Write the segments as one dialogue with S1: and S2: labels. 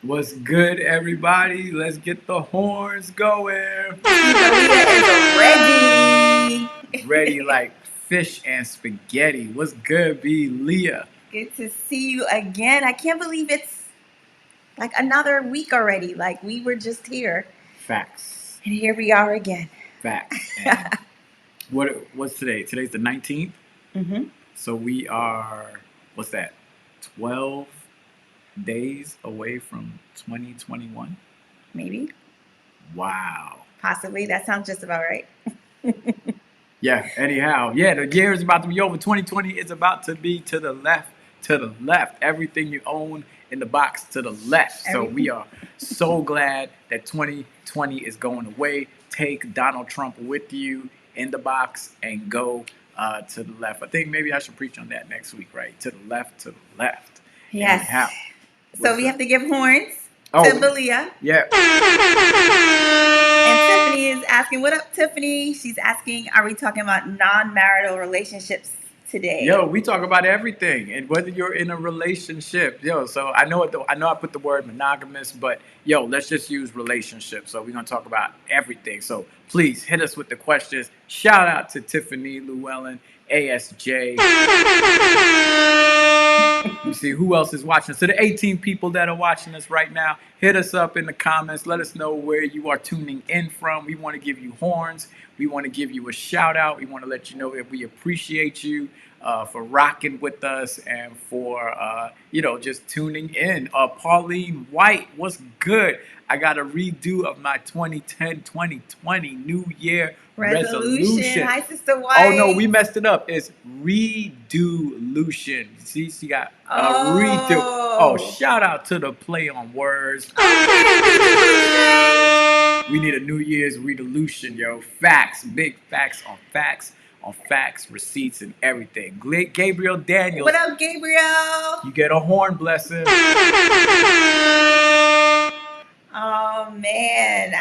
S1: What's good, everybody? Let's get the horns going.
S2: Leah is
S1: Ready
S2: ready.
S1: like fish and spaghetti. What's good, B. Leah?
S2: Good to see you again. I can't believe it's like another week already. Like we were just here,
S1: Facts.
S2: and here we are again.
S1: Facts. And what's today? Today's the 19th.
S2: Mm-hmm.
S1: So we are, what's that? 12 days away from 2021.
S2: Maybe,
S1: Wow.
S2: possibly. That sounds just about right.
S1: Yeah, anyhow. Yeah, the year is about to be over. 2020 is about to be to the left, to the left. Everything you own in the box to the left. So we are so glad that 2020 is going away. Take Donald Trump with you in the box and go to the left. I think maybe I should preach on that next week, right? To the left, to the left.
S2: Yes.
S1: Anyhow.
S2: So we have to give horns
S1: Oh,
S2: to Belia.
S1: Yeah.
S2: And Tiffany is asking, what up, Tiffany? She's asking, are we talking about non-marital relationships today?
S1: Yo, we talk about everything, and whether you're in a relationship, so I know I put the word monogamous, but yo, let's just use relationship. So we're gonna talk about everything. So please hit us with the questions. Shout out to Tiffany Llewellyn, ASJ. Let me see who else is watching. So the 18 people that are watching us right now, hit us up in the comments. Let us know where you are tuning in from. We want to give you horns. We want to give you a shout out. We want to let you know that we appreciate you for rocking with us and for just tuning in. Pauline White, what's good? I got a redo of my 2010-2020 New Year resolution.
S2: Hi, Sister White.
S1: Oh no, we messed it up. It's redolution. See, she got a redo. Oh, shout out to the play on words. We need a New Year's redolution, yo. Facts, big facts on facts on facts, receipts, and everything. Gabriel Daniels.
S2: What up, Gabriel?
S1: You get a horn blessing.
S2: Oh man,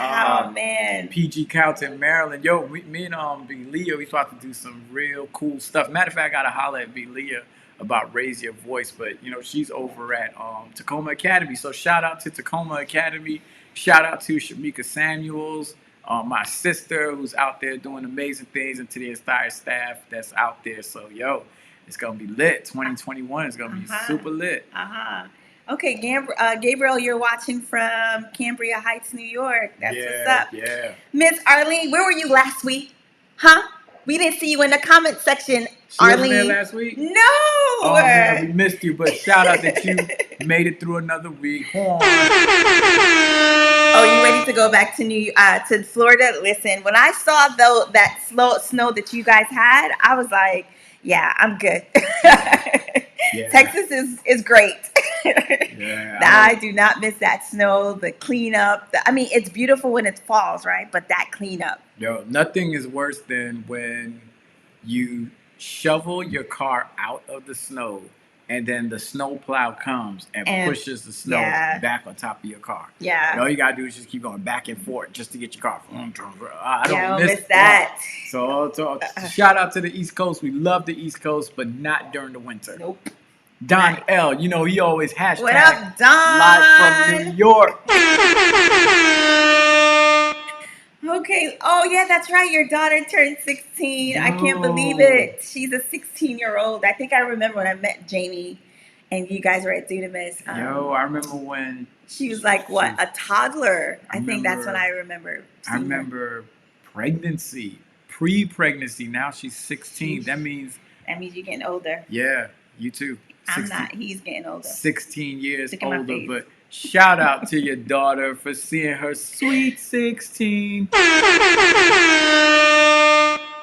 S2: man.
S1: PG County, Maryland. Yo, me and B Leah, we about to do some real cool stuff. Matter of fact, I gotta holler at B Leah about Raise Your Voice, but she's over at Tacoma Academy. So shout out to Tacoma Academy. Shout out to Shamika Samuels, my sister who's out there doing amazing things, and to the entire staff that's out there. So yo, it's gonna be lit. 2021 is gonna be super lit.
S2: Okay, Gabriel, you're watching from Cambria Heights, New York. That's what's up.
S1: Yeah.
S2: Miss Arlene, where were you last week? Huh? We didn't see you in the comment section.
S1: She
S2: Arlene.
S1: wasn't there last week?
S2: No.
S1: Oh man, we missed you, but shout out that you made it through another week. Oh,
S2: you ready to go back to Florida? Listen, when I saw that snow that you guys had, I was like, yeah, I'm good. Yeah. Texas is great. Yeah, I do not miss that snow, the cleanup. It's beautiful when it falls, right? But that cleanup.
S1: Yo, nothing is worse than when you shovel your car out of the snow and then the snow plow comes and pushes the snow back on top of your car.
S2: Yeah.
S1: And all you gotta do is just keep going back and forth just to get your car. I don't miss
S2: that.
S1: So shout out to the East Coast. We love the East Coast, but not during the winter.
S2: Nope.
S1: Don L, he always hashtag
S2: what up, Don?
S1: live from New York.
S2: Okay. Oh, yeah, that's right. Your daughter turned 16. Yo. I can't believe it. She's a 16-year-old. I think I remember when I met Jamie and you guys were at Dunamis.
S1: I remember when
S2: she was like, what, a toddler? I think that's when I remember.
S1: I remember pregnancy, pre-pregnancy. Now she's 16. That means
S2: you're getting older.
S1: Yeah, you too.
S2: 16, I'm not. He's getting older.
S1: 16 years older, but shout out to your daughter for seeing her sweet 16.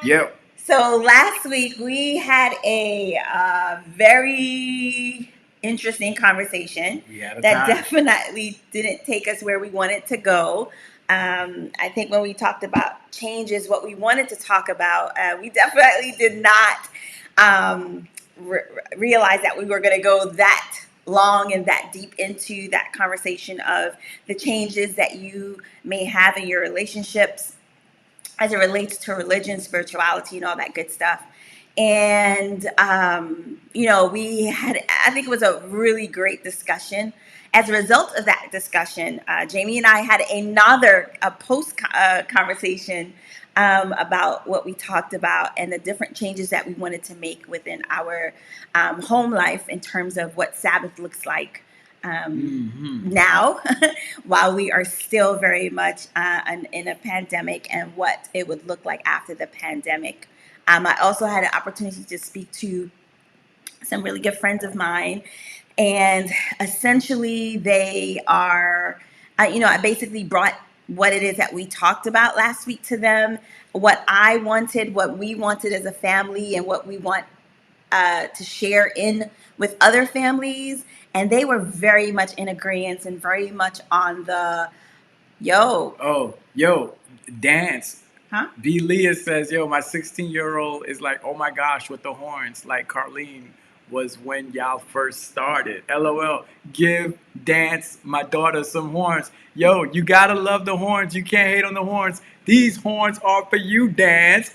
S1: Yep.
S2: So last week we had a very interesting conversation that definitely didn't take us where we wanted to go. I think when we talked about changes, what we wanted to talk about, we definitely did not realize that we were going to go that long and that deep into that conversation of the changes that you may have in your relationships as it relates to religion, spirituality, and all that good stuff. And, we had, I think it was a really great discussion. as a result of that discussion, Jamie and I had another post conversation about what we talked about and the different changes that we wanted to make within our home life in terms of what Sabbath looks like now, while we are still very much in a pandemic, and what it would look like after the pandemic. I also had an opportunity to speak to some really good friends of mine, and essentially they are, I basically brought what it is that we talked about last week to them, what I wanted, what we wanted as a family, and what we want to share in with other families. And they were very much in agreement and very much on the
S1: dance.
S2: Huh?
S1: B. Leah says, yo, my 16-year-old is like, oh my gosh, with the horns, like Carlene was when y'all first started. LOL. Give Dance, my daughter, some horns. Yo, you gotta love the horns. You can't hate on the horns. These horns are for you, Dance.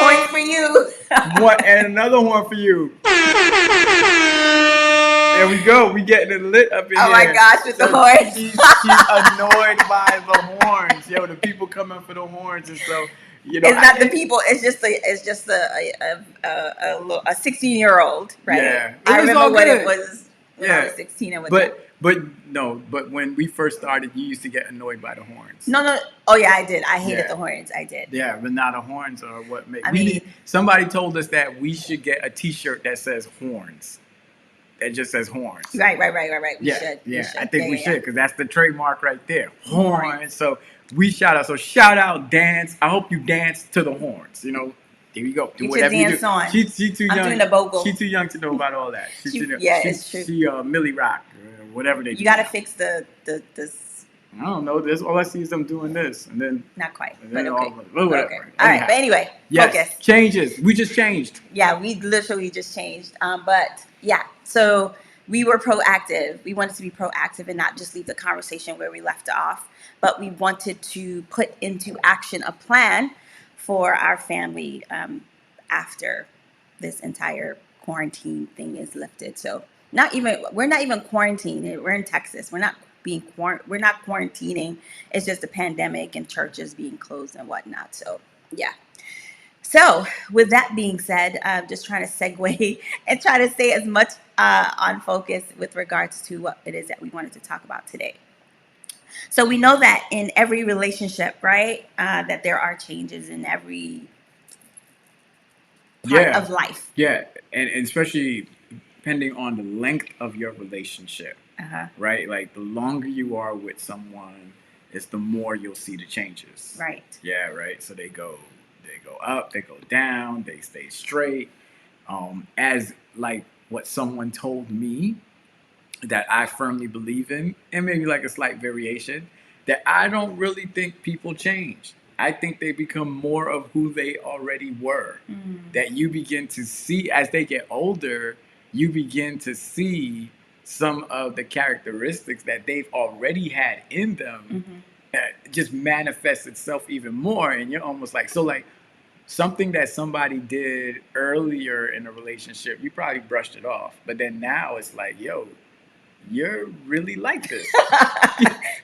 S2: Horns for you.
S1: What? And another horn for you. There we go. We getting it lit up in here.
S2: Oh my gosh, with the horns.
S1: She's annoyed by the horns. Yo, the people coming for the horns, and so
S2: it's not the people. It's just a 16-year-old, right?
S1: Yeah,
S2: I remember what it was when I was 16 and
S1: But when we first started, you used to get annoyed by the horns.
S2: No. Oh yeah, I did. I hated the horns. I did.
S1: Yeah, but now the horns are what make.
S2: I
S1: somebody told us that we should get a T-shirt that says horns. That just says horns.
S2: Right. We should.
S1: I think we should, because that's the trademark right there. Horns. So we shout out. So shout out, Dance. I hope you dance to the horns. You know, there you go.
S2: Do whatever you do. On.
S1: She's too young.
S2: I'm doing the bogle.
S1: She's too young to know about all that.
S2: It's true.
S1: She Millie Rock, whatever they do.
S2: You got to fix the.
S1: I don't know. This all I see is them doing this, and then
S2: not quite.
S1: But okay.
S2: Whatever. Okay. All right. But anyway, focus.
S1: Changes. We just changed.
S2: Yeah, we literally just changed. But yeah, so we were proactive. We wanted to be proactive and not just leave the conversation where we left off, but we wanted to put into action a plan for our family after this entire quarantine thing is lifted. So we're not even quarantined. We're in Texas. We're not quarantining. It's just a pandemic and churches being closed and whatnot. So yeah. So with that being said, I'm just trying to segue and try to stay as much on focus with regards to what it is that we wanted to talk about today. So we know that in every relationship, right, that there are changes in every part of life.
S1: Yeah, and especially depending on the length of your relationship, right? Like the longer you are with someone, it's the more you'll see the changes.
S2: Right.
S1: Yeah, right. So they go up, they go down, they stay straight. As like what someone told me that I firmly believe in, and maybe like a slight variation, that I don't really think people change. I think they become more of who they already were. That you begin to see as they get older, you begin to see some of the characteristics that they've already had in them just manifest itself even more. And you're almost like, so like something that somebody did earlier in a relationship, you probably brushed it off. But then now it's like, yo, you're really like this.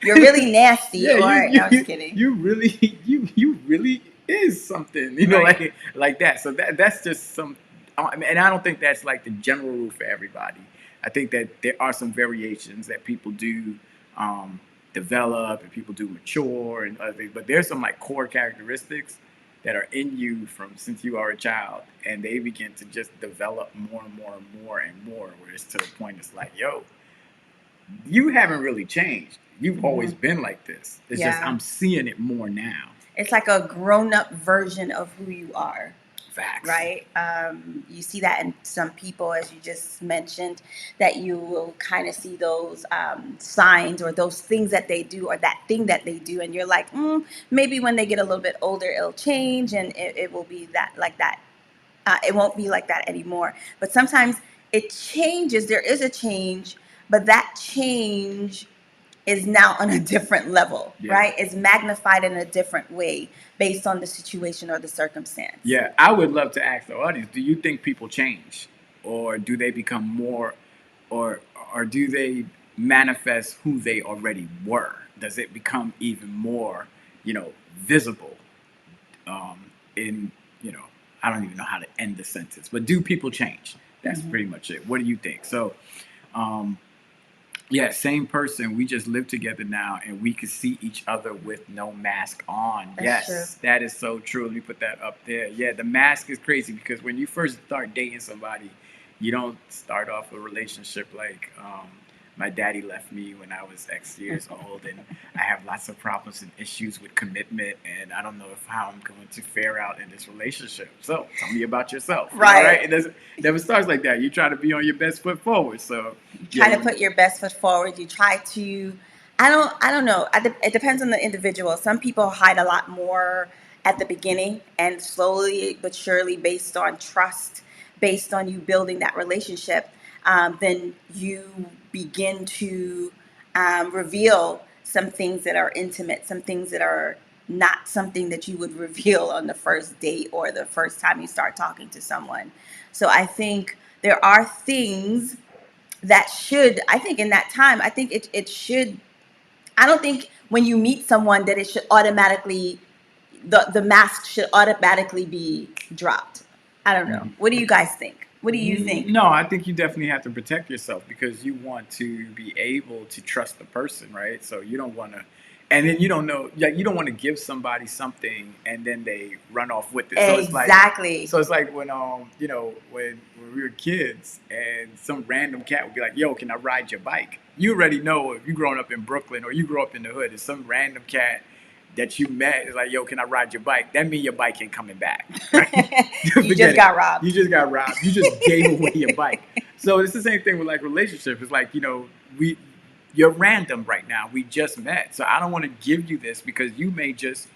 S2: You're really nasty. Yeah, no, I'm just kidding.
S1: You really is something, you know, right. like that. So that's just some, and I don't think that's like the general rule for everybody. I think that there are some variations that people do develop and people do mature and other things. But there's some like core characteristics that are in you from since you are a child, and they begin to just develop more and more and more and more, where it's to the point it's like, yo, you haven't really changed. You've always been like this. It's just I'm seeing it more now.
S2: It's like a grown-up version of who you are.
S1: Facts.
S2: Right? You see that in some people, as you just mentioned, that you will kind of see those signs or those things that they do or that thing that they do. And you're like, maybe when they get a little bit older, it'll change and it will be that like that. It won't be like that anymore. But sometimes it changes. There is a change, but that change is now on a different level, right? It's magnified in a different way based on the situation or the circumstance.
S1: Yeah, I would love to ask the audience, do you think people change? Or do they become more, or or do they manifest who they already were? Does it become even more, visible? In I don't even know how to end the sentence, but do people change? That's pretty much it. What do you think? So, um, yeah, same person. We just live together now, and we can see each other with no mask on.
S2: That's
S1: Yes, true. That is so true. Let me put that up there. Yeah, the mask is crazy because when you first start dating somebody, you don't start off a relationship like my daddy left me when I was X years old, and I have lots of problems and issues with commitment, and I don't know how I'm going to fare out in this relationship. So tell me about yourself.
S2: Right.
S1: It never starts like that. You try to be on your best foot forward. So
S2: you try to put your best foot forward. You try to. I don't know. It depends on the individual. Some people hide a lot more at the beginning, and slowly but surely, based on trust, based on you building that relationship, then you begin to reveal some things that are intimate, some things that are not something that you would reveal on the first date or the first time you start talking to someone. So I think there are things that should, I think in that time, I think it should, I don't think when you meet someone that it should automatically, the mask should automatically be dropped. I don't know. What do you guys think? What do you think?
S1: No, I think you definitely have to protect yourself because you want to be able to trust the person, right? So you don't want to, and then you don't know, like you don't want to give somebody something and then they run off with it. So
S2: Exactly.
S1: It's like when when we were kids and some random cat would be like, "Yo, can I ride your bike?" You already know if you growing up in Brooklyn or you grew up in the hood, and some random cat that you met is like, "Yo, can I ride your bike?" That means your bike ain't coming back. Right?
S2: You just got robbed.
S1: You just got robbed. You just gave away your bike. So it's the same thing with like relationships. It's like, you're random right now. We just met. So I don't want to give you this because you may just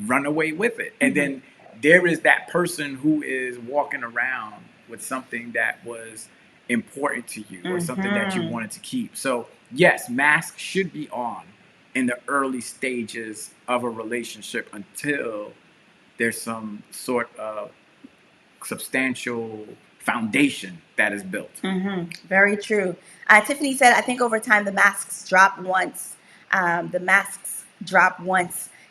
S1: run away with it. And then there is that person who is walking around with something that was important to you or something that you wanted to keep. So yes, masks should be on in the early stages of a relationship until there's some sort of substantial foundation that is built.
S2: Very true. Tiffany said, I think over time the masks drop once.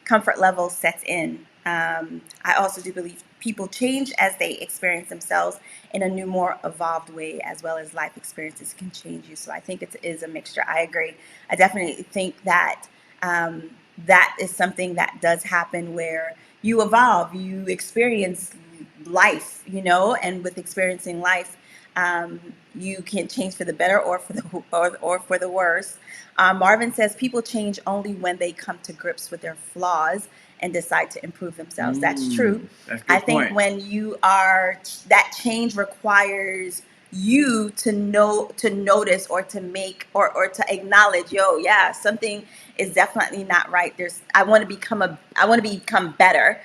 S2: Comfort level sets in. I also do believe people change as they experience themselves in a new, more evolved way, as well as life experiences can change you. So I think it is a mixture. I agree. I definitely think that that is something that does happen where you evolve, you experience life, and with experiencing life, you can change for the better or for the or for the worse. Marvin says people change only when they come to grips with their flaws and decide to improve themselves. That's true.
S1: That's a good
S2: I think
S1: point.
S2: when you are, that change requires you to notice or to make or to acknowledge, something is definitely not right. I want to become better.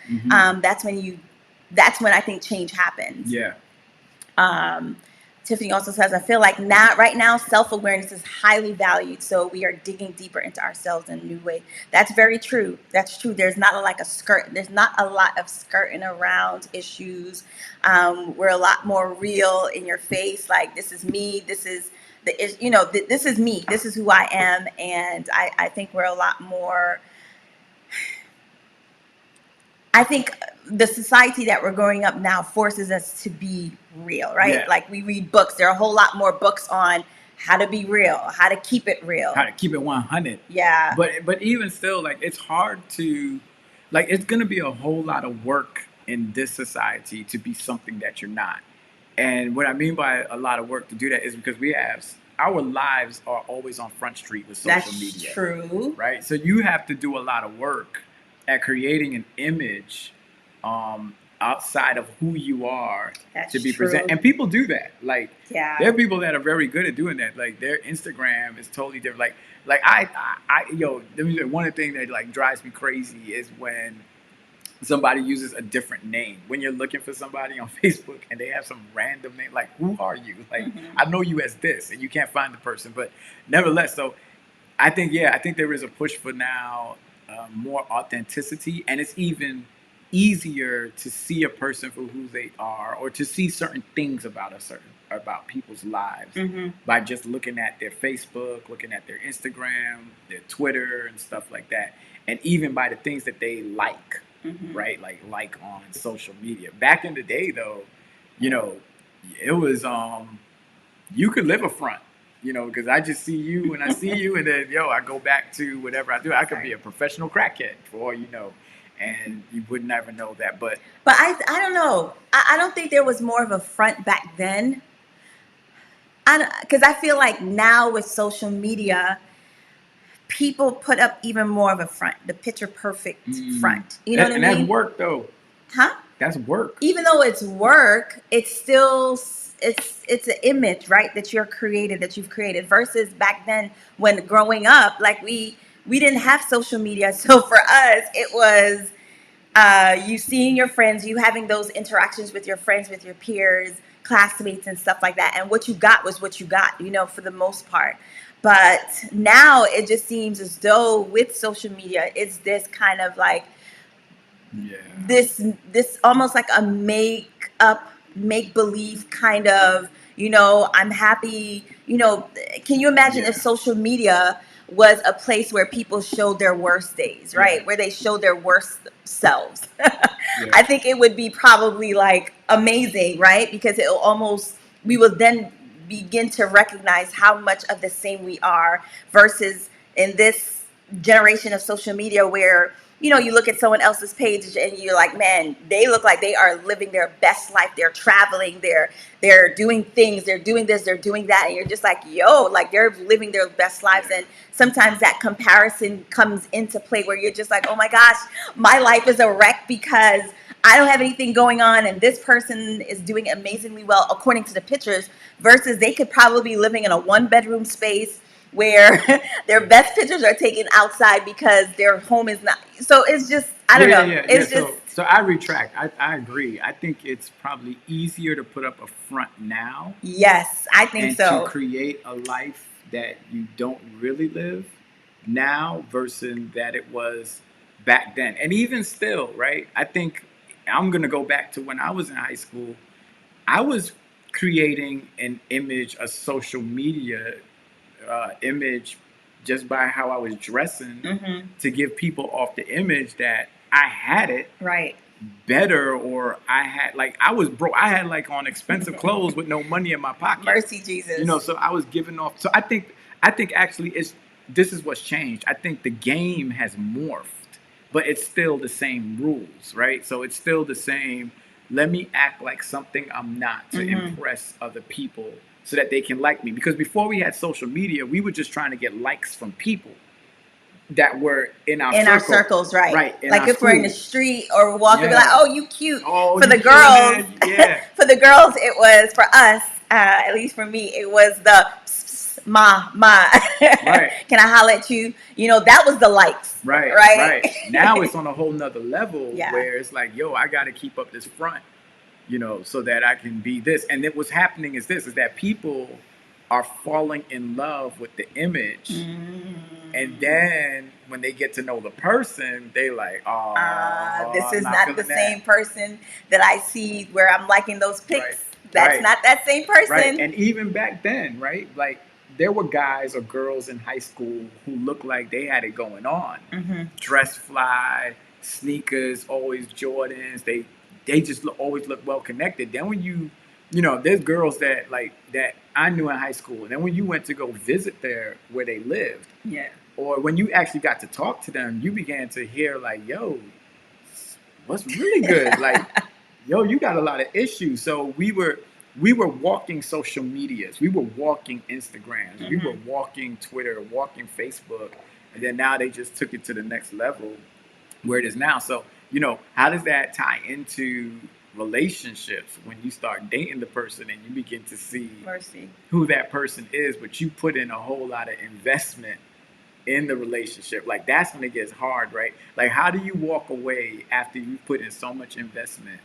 S2: That's when I think change happens.
S1: Yeah.
S2: Tiffany also says, I feel like right now, self-awareness is highly valued. So we are digging deeper into ourselves in a new way. That's very true. That's true. There's not there's not a lot of skirting around issues. We're a lot more real in your face. Like, this is me. This is this is me. This is who I am. And I think we're a lot more, I think the society that we're growing up now forces us to be real, right?
S1: Yeah.
S2: Like, we read books. There are a whole lot more books on how to be real, how to keep it real.
S1: How to keep it 100.
S2: Yeah.
S1: But even still, like, it's hard to, like, it's going to be a whole lot of work in this society to be something that you're not. And what I mean by a lot of work to do that is because our lives are always on Front Street with social media.
S2: That's true.
S1: Right? So you have to do a lot of work at creating an image outside of who you are.
S2: That's
S1: to be
S2: true.
S1: presented. And people do that. Like,
S2: Yeah.
S1: there are people that are very good at doing that. Like, their Instagram is totally different. Like I one of the things that like drives me crazy is when somebody uses a different name. When you're looking for somebody on Facebook and they have some random name, like, who are you? Like, I know you as this, and you can't find the person. But nevertheless, so I think there is a push for now more authenticity, and it's even easier to see a person for who they are, or to see certain things about people's lives by just looking at their Facebook, looking at their Instagram, their Twitter, and stuff like that, and even by the things that they like, right? Like on social media. Back in the day, though, you know, it was you could live a front. You know, because I just see you and I see you, and then I go back to whatever I do. I could be a professional crackhead for all you know, and you would never know that. But
S2: I don't know. I don't think there was more of a front back then. Because I feel like now with social media, people put up even more of a front, the picture perfect front. You know what I mean?
S1: And that's work, though.
S2: Huh?
S1: That's work.
S2: Even though it's work, it's still it's an image, right? That you've created. Versus back then, when growing up, like we didn't have social media, so for us, it was you seeing your friends, you having those interactions with your friends, with your peers, classmates, and stuff like that. And what you got was what you got, for the most part. But now it just seems as though with social media, it's this kind of like this almost like a make believe kind of, I'm happy. Can you imagine if social media was a place where people showed their worst days, right? Where they showed their worst selves. I think it would be probably like amazing, right? Because we will then begin to recognize how much of the same we are, versus in this generation of social media where you look at someone else's page and you're like, man, they look like they are living their best life. They're traveling, they're doing things, they're doing this, they're doing that. And you're just like, yo, like they're living their best lives. And sometimes that comparison comes into play where you're just like, oh my gosh, my life is a wreck because I don't have anything going on. And this person is doing amazingly well according to the pictures, versus they could probably be living in a 1-bedroom space where their best pictures are taken outside because their home is not. So it's just, I don't know. It's just.
S1: So I retract. I agree. I think it's probably easier to put up a front now.
S2: Yes, I think so.
S1: And to create a life that you don't really live now versus that it was back then. And even still, right? I think I'm going to go back to when I was in high school. I was creating an image, a social media image, just by how I was dressing, to give people off the image that I had it better, or I was broke. I had like on expensive clothes with no money in my pocket.
S2: Mercy Jesus.
S1: So I was giving off. So I think actually this is what's changed. I think the game has morphed, but it's still the same rules, right? So it's still the same. Let me act like something I'm not to impress other people, so that they can like me. Because before we had social media, we were just trying to get likes from people that were in our
S2: circles, right?
S1: Right.
S2: Like if we're in the street or walking, be like, "Oh, you cute."
S1: Oh,
S2: for the girls, for the girls, it was for us. At least for me, it was the ma.
S1: Right.
S2: Can I holler at you? That was the likes.
S1: Right. Now it's on a whole nother level where it's like, yo, I got to keep up this front, so that I can be this. And then what's happening is that people are falling in love with the image. And then when they get to know the person, they like, oh,
S2: this is not the same person that I see where I'm liking those pics. That's not that same person.
S1: Right. And even back then, right? Like there were guys or girls in high school who looked like they had it going on. Dress fly, sneakers, always Jordans. They just always look well connected. Then when there's girls that I knew in high school. And then when you went to go visit where they lived, or when you actually got to talk to them, you began to hear like, yo, what's really good? Like, yo, you got a lot of issues. So we were walking social medias. We were walking Instagrams. We were walking Twitter, walking Facebook. And then now they just took it to the next level where it is now. So, how does that tie into relationships when you start dating the person and you begin to see who that person is, but you put in a whole lot of investment in the relationship? Like that's when it gets hard, right? Like how do you walk away after you put in so much investment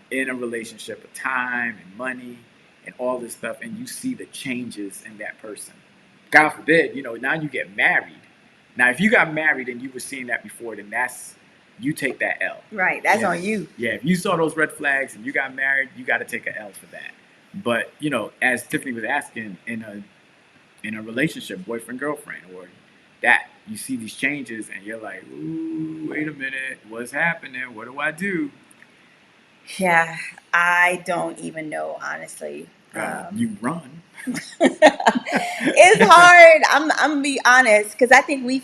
S1: in a relationship of time and money and all this stuff, and you see the changes in that person? God forbid, now you get married. Now if you got married and you were seeing that before, then that's you take that L.
S2: Right. That's on you.
S1: Yeah. If you saw those red flags and you got married, you got to take an L for that. But as Tiffany was asking, in a relationship, boyfriend, girlfriend, or that, you see these changes and you're like, ooh, wait a minute, what's happening? What do I do?
S2: Yeah, I don't even know, honestly.
S1: You run.
S2: It's hard. I'm gonna be honest, because I think we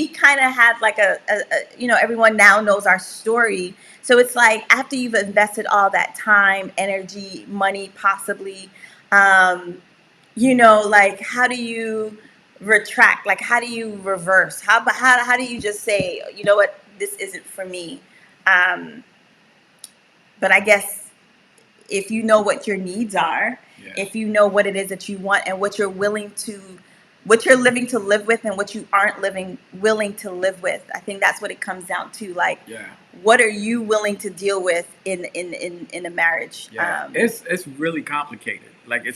S2: kind of had like everyone now knows our story. So it's like after you've invested all that time, energy, money, possibly, like how do you retract? Like how do you reverse? How do you just say, you know what, this isn't for me? Um, but I guess if you know what your needs are, if you know what it is that you want and what you're living to live with and what you aren't willing to live with, I think that's what it comes down to. Like, what are you willing to deal with in a marriage?
S1: It's really complicated. Like I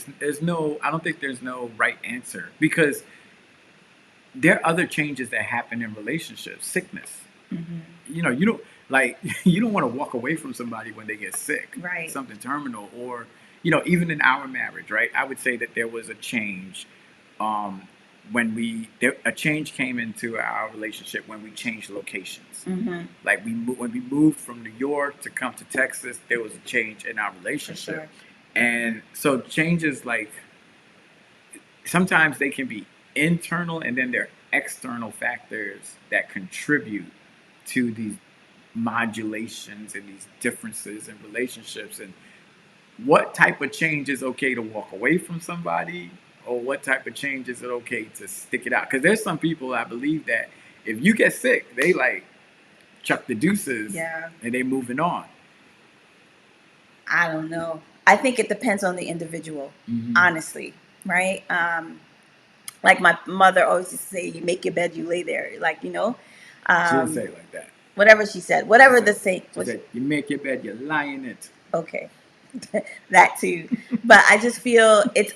S1: don't think there's no right answer, because there are other changes that happen in relationships. Sickness. Mm-hmm. You don't you don't want to walk away from somebody when they get sick,
S2: right?
S1: Something terminal, or even in our marriage, right? I would say that there was a change when a change came into our relationship when we changed locations. Mm-hmm. Like when we moved from New York to come to Texas, there was a change in our relationship. For sure. And so changes, like, sometimes they can be internal, and then there are external factors that contribute to these modulations and these differences in relationships. And what type of change is okay to walk away from somebody, or what type of change is it okay to stick it out? Because there's some people, I believe, that if you get sick, they like chuck the deuces, and they moving on.
S2: I don't know. I think it depends on the individual, honestly, right? Like my mother always used to say, you make your bed, you lay there. Like,
S1: she didn't say it like that.
S2: Whatever she said, whatever the saying.
S1: She said, you make your bed, you lie in it.
S2: Okay. That too. But I just feel it's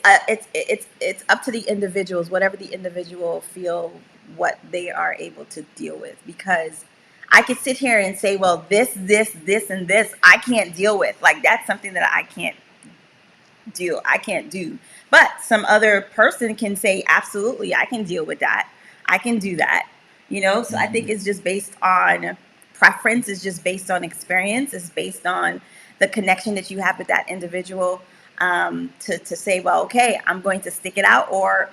S2: up to the individuals, whatever the individual feel what they are able to deal with. Because I could sit here and say, well, this, and this I can't deal with. Like, that's something that I can't do. But some other person can say, absolutely, I can deal with that. I can do that. So I think it's just based on preference, it's just based on experience, it's based on the connection that you have with that individual, to say, well, okay, I'm going to stick it out, or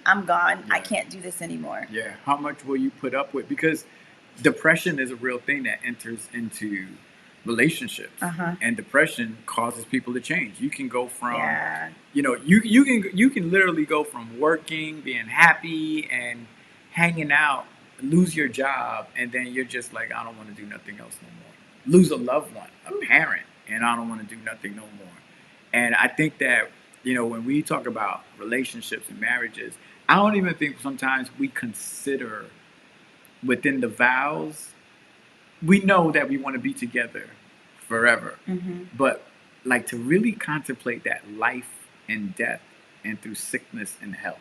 S2: I'm gone. I can't do this anymore.
S1: Yeah. How much will you put up with? Because depression is a real thing that enters into relationships, and depression causes people to change. You can go from, you can literally go from working, being happy and hanging out, lose your job, and then you're just like, I don't want to do nothing else no more. Lose a loved one, a parent, and I don't want to do nothing no more. And I think that, when we talk about relationships and marriages, I don't even think sometimes we consider within the vows, we know that we want to be together forever. But like, to really contemplate that life and death, and through sickness and health.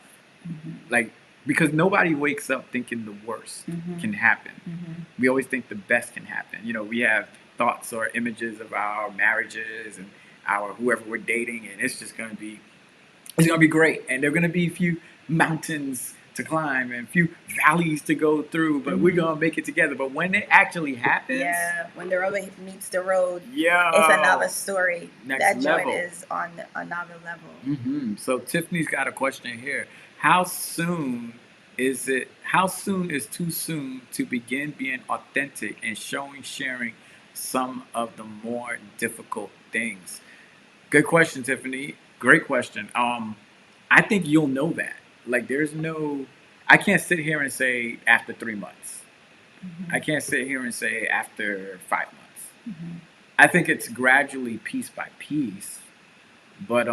S1: Like, because nobody wakes up thinking the worst can happen. We always think the best can happen. We have thoughts or images of our marriages and our whoever we're dating, and it's going to be great. And there are going to be a few mountains to climb and a few valleys to go through, but we're going to make it together. But when it actually happens,
S2: when the rubber meets the road,
S1: it's
S2: another story. That joint is on another level.
S1: So Tiffany's got a question here. How soon is too soon to begin being authentic and sharing some of the more difficult things? Good question, Tiffany. Great question. I think you'll know that. Like, I can't sit here and say after 3 months. I can't sit here and say after 5 months. I think it's gradually, piece by piece. But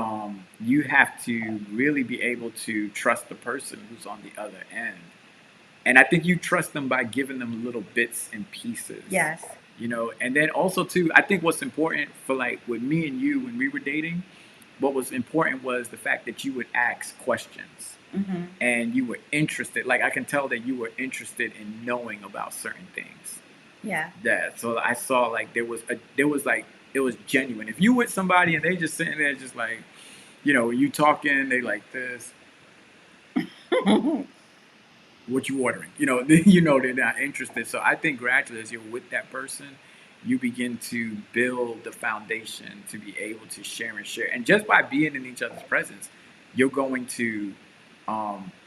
S1: you have to really be able to trust the person who's on the other end. And I think you trust them by giving them little bits and pieces.
S2: Yes.
S1: And then also, too, I think what's important for, like, with me and you when we were dating, what was important was the fact that you would ask questions. And you were interested. Like, I can tell that you were interested in knowing about certain things.
S2: Yeah.
S1: Yeah. So I saw like there was like it was genuine. If you with somebody and they just sitting there just like, you talking, they like this, what you ordering? They're not interested. So I think gradually as you're with that person, you begin to build the foundation to be able to share and share. And just by being in each other's presence, you're going to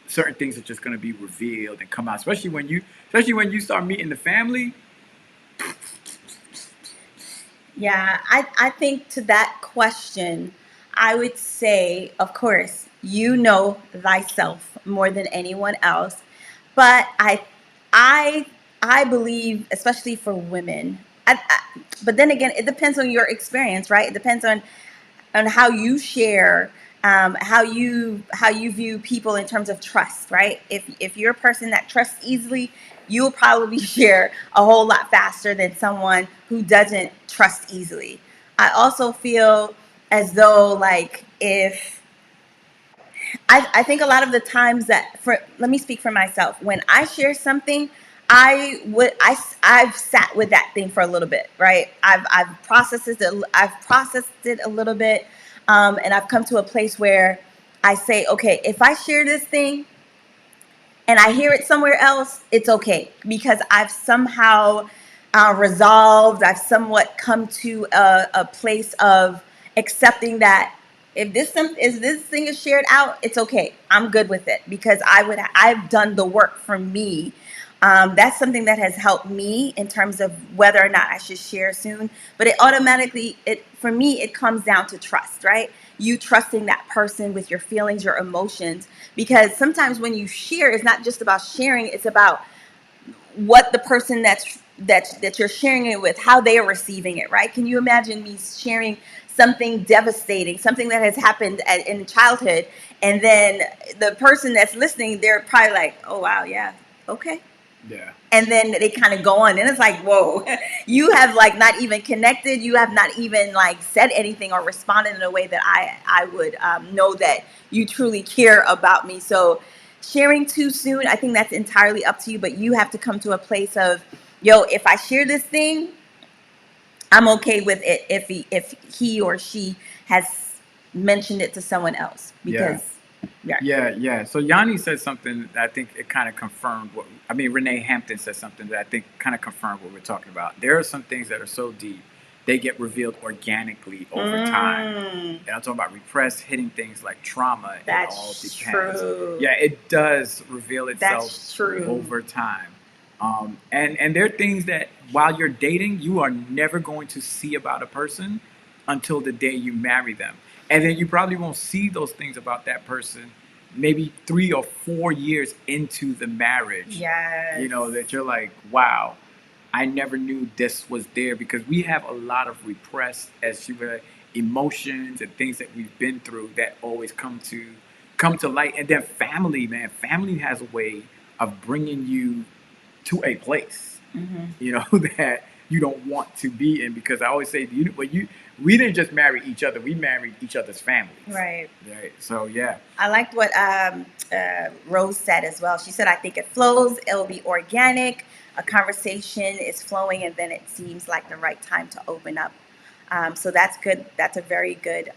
S1: certain things are just going to be revealed and come out. Especially when you start meeting the family.
S2: Yeah, I think to that question, I would say, of course, you know thyself more than anyone else. But I, I believe, especially for women, but then again, it depends on your experience, right? It depends on how you share, how you view people in terms of trust, right? If you're a person that trusts easily, you'll probably share a whole lot faster than someone who doesn't trust easily. I also feel as though like if I think a lot of the times that for let me speak for myself. When I share something, I've sat with that thing for a little bit, right? I've processed it a little bit, and I've come to a place where I say, okay, if I share this thing and I hear it somewhere else, it's okay because I've somehow resolved, I've somewhat come to a place of accepting that if this thing is shared out, it's okay. I'm good with it because I've done the work for me. That's something that has helped me in terms of whether or not I should share soon. But for me, it comes down to trust, right? You trusting that person with your feelings, your emotions, because sometimes when you share, it's not just about sharing, it's about what the person that you're sharing it with, how they are receiving it, right? Can you imagine me sharing something devastating, something that has happened in childhood, and then the person that's listening, they're probably like, oh wow, yeah, okay.
S1: Yeah.
S2: And then they kind of go on and it's like, whoa, you have like not even connected, you have not even like said anything or responded in a way that I would know that you truly care about me. So sharing too soon, I think that's entirely up to you, but you have to come to a place of, yo, if I share this thing, I'm okay with it if he or she has mentioned it to someone else because
S1: Yeah. So Yanni said something that I think it kind of confirmed Renee Hampton said something that I think kind of confirmed what we're talking about. There are some things that are so deep, they get revealed organically over time. And I'm talking about repressed, hidden things like trauma.
S2: That's
S1: it all depends.
S2: true.
S1: Yeah, it does reveal itself
S2: That's true.
S1: over time. And there are things that while you're dating, you are never going to see about a person until the day you marry them. And then you probably won't see those things about that person maybe 3 or 4 years into the marriage.
S2: Yes.
S1: That you're like, wow, I never knew this was there because we have a lot of repressed, as you were, emotions and things that we've been through that always come to light. And then family, man, family has a way of bringing you to a place, that you don't want to be in. Because I always say, we didn't just marry each other; we married each other's families.
S2: Right.
S1: Right. So yeah.
S2: I liked what Rose said as well. She said, "I think it flows. It'll be organic. A conversation is flowing, and then it seems like the right time to open up." So that's good. That's a very good,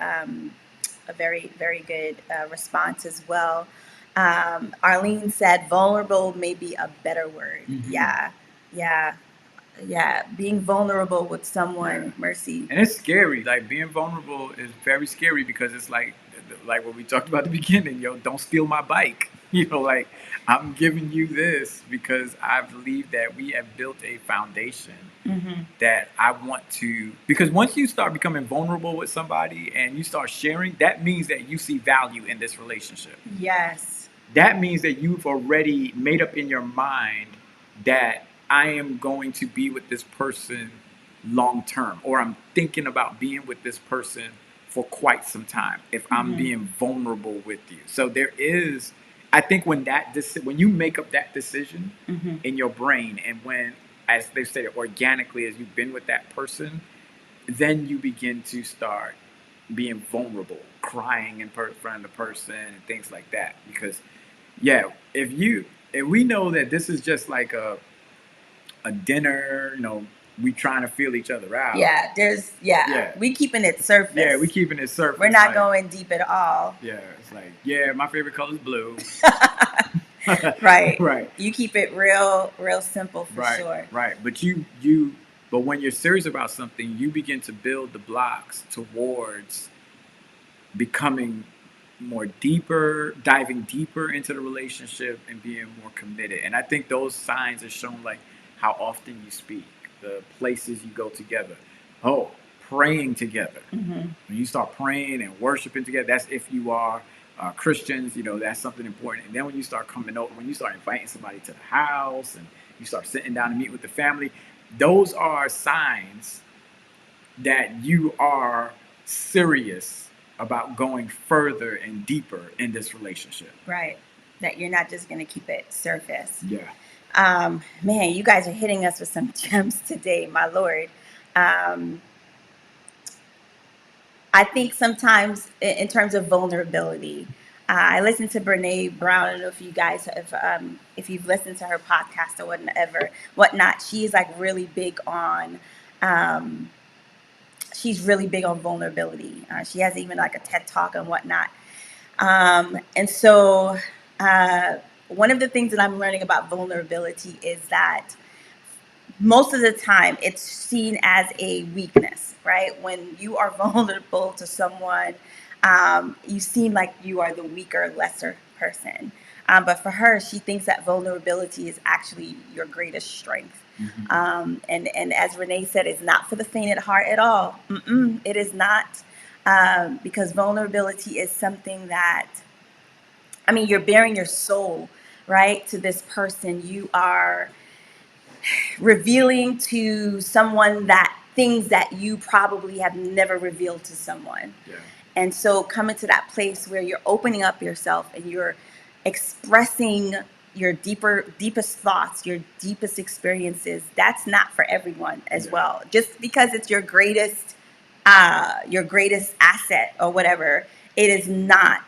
S2: very good response as well. Arlene said, "Vulnerable may be a better word." Mm-hmm. Yeah. Being vulnerable with someone, yeah. Mercy.
S1: And it's scary. Like being vulnerable is very scary because it's like what we talked about at the beginning. Don't steal my bike. Like I'm giving you this because I believe that we have built a foundation that I want to. Because once you start becoming vulnerable with somebody and you start sharing, that means that you see value in this relationship.
S2: Yes.
S1: That means that you've already made up in your mind that I am going to be with this person long term, or I'm thinking about being with this person for quite some time if I'm being vulnerable with you. So there is, I think when you make up that decision in your brain, and when, as they said, organically, as you've been with that person, then you begin to start being vulnerable, crying in front of the person and things like that. Because if we know that this is just like a dinner, we trying to feel each other out.
S2: Yeah, we keeping it surface.
S1: Yeah, we keeping it surface.
S2: We're not going deep at all.
S1: Yeah, it's like, yeah, my favorite color is blue.
S2: Right.
S1: Right.
S2: You keep it real simple for sure.
S1: Right. But but when you're serious about something, you begin to build the blocks towards becoming diving deeper into the relationship and being more committed. And I think those signs are shown like how often you speak, the places you go together. Oh, praying together. When you start praying and worshiping together, that's if you are Christians, that's something important. And then when you start coming over, when you start inviting somebody to the house and you start sitting down and meet with the family, those are signs that you are serious about going further and deeper in this relationship.
S2: Right. That you're not just going to keep it surface.
S1: Yeah.
S2: Man, you guys are hitting us with some gems today, my Lord. I think sometimes in terms of vulnerability, I listened to Brene Brown. I don't know if you guys have, if you've listened to her podcast or whatnot. She's like really big on, she's really big on vulnerability. She has even like a TED Talk and whatnot. And so one of the things that I'm learning about vulnerability is that most of the time it's seen as a weakness, right? When you are vulnerable to someone, you seem like you are the weaker, lesser person. But for her, she thinks that vulnerability is actually your greatest strength. And as Renee said, it's not for the faint at heart at all. It is not, because vulnerability is something that, you're bearing your soul, right, to this person. You are revealing to someone that things that you probably have never revealed to someone.
S1: Yeah.
S2: And so coming to that place where you're opening up yourself and you're expressing your deepest thoughts, your deepest experiences, that's not for everyone as well. Just because it's your greatest asset or whatever, it is not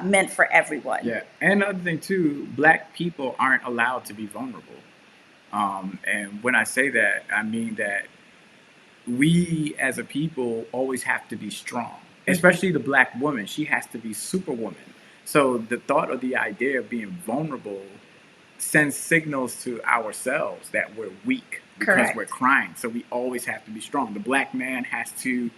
S2: meant for everyone.
S1: Yeah. And another thing too, Black people aren't allowed to be vulnerable. And when I say that, I mean that we as a people always have to be strong, especially the Black woman. She has to be superwoman. So the thought or the idea of being vulnerable sends signals to ourselves that we're weak because we're crying. So we always have to be strong. The Black man has to,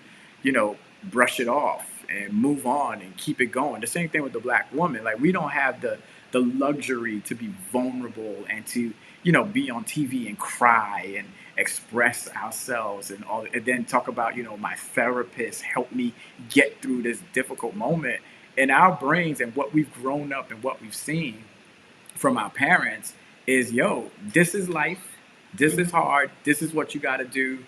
S1: brush it off and move on and keep it going. The same thing with the Black woman. Like, we don't have the luxury to be vulnerable and to, be on TV and cry and express ourselves and all, and then talk about, my therapist helped me get through this difficult moment. In our brains and what we've grown up and what we've seen from our parents is, this is life. This is hard. This is what you got to do.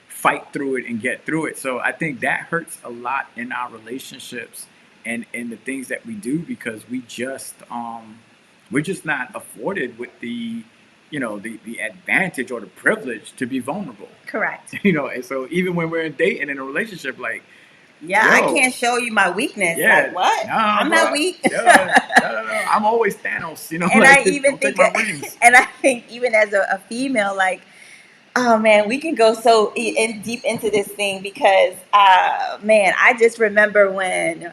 S1: Fight through it and get through it. So I think that hurts a lot in our relationships and in the things that we do, because we're just not afforded with the advantage or the privilege to be vulnerable.
S2: Correct.
S1: And so even when we're dating in a relationship, like,
S2: I can't show you my weakness.
S1: Yeah,
S2: like, what? No, I'm not weak.
S1: No. I'm always Thanos.
S2: And I even think, and I think even as a female, like, oh man, we can go so deep into this thing because, man, I just remember when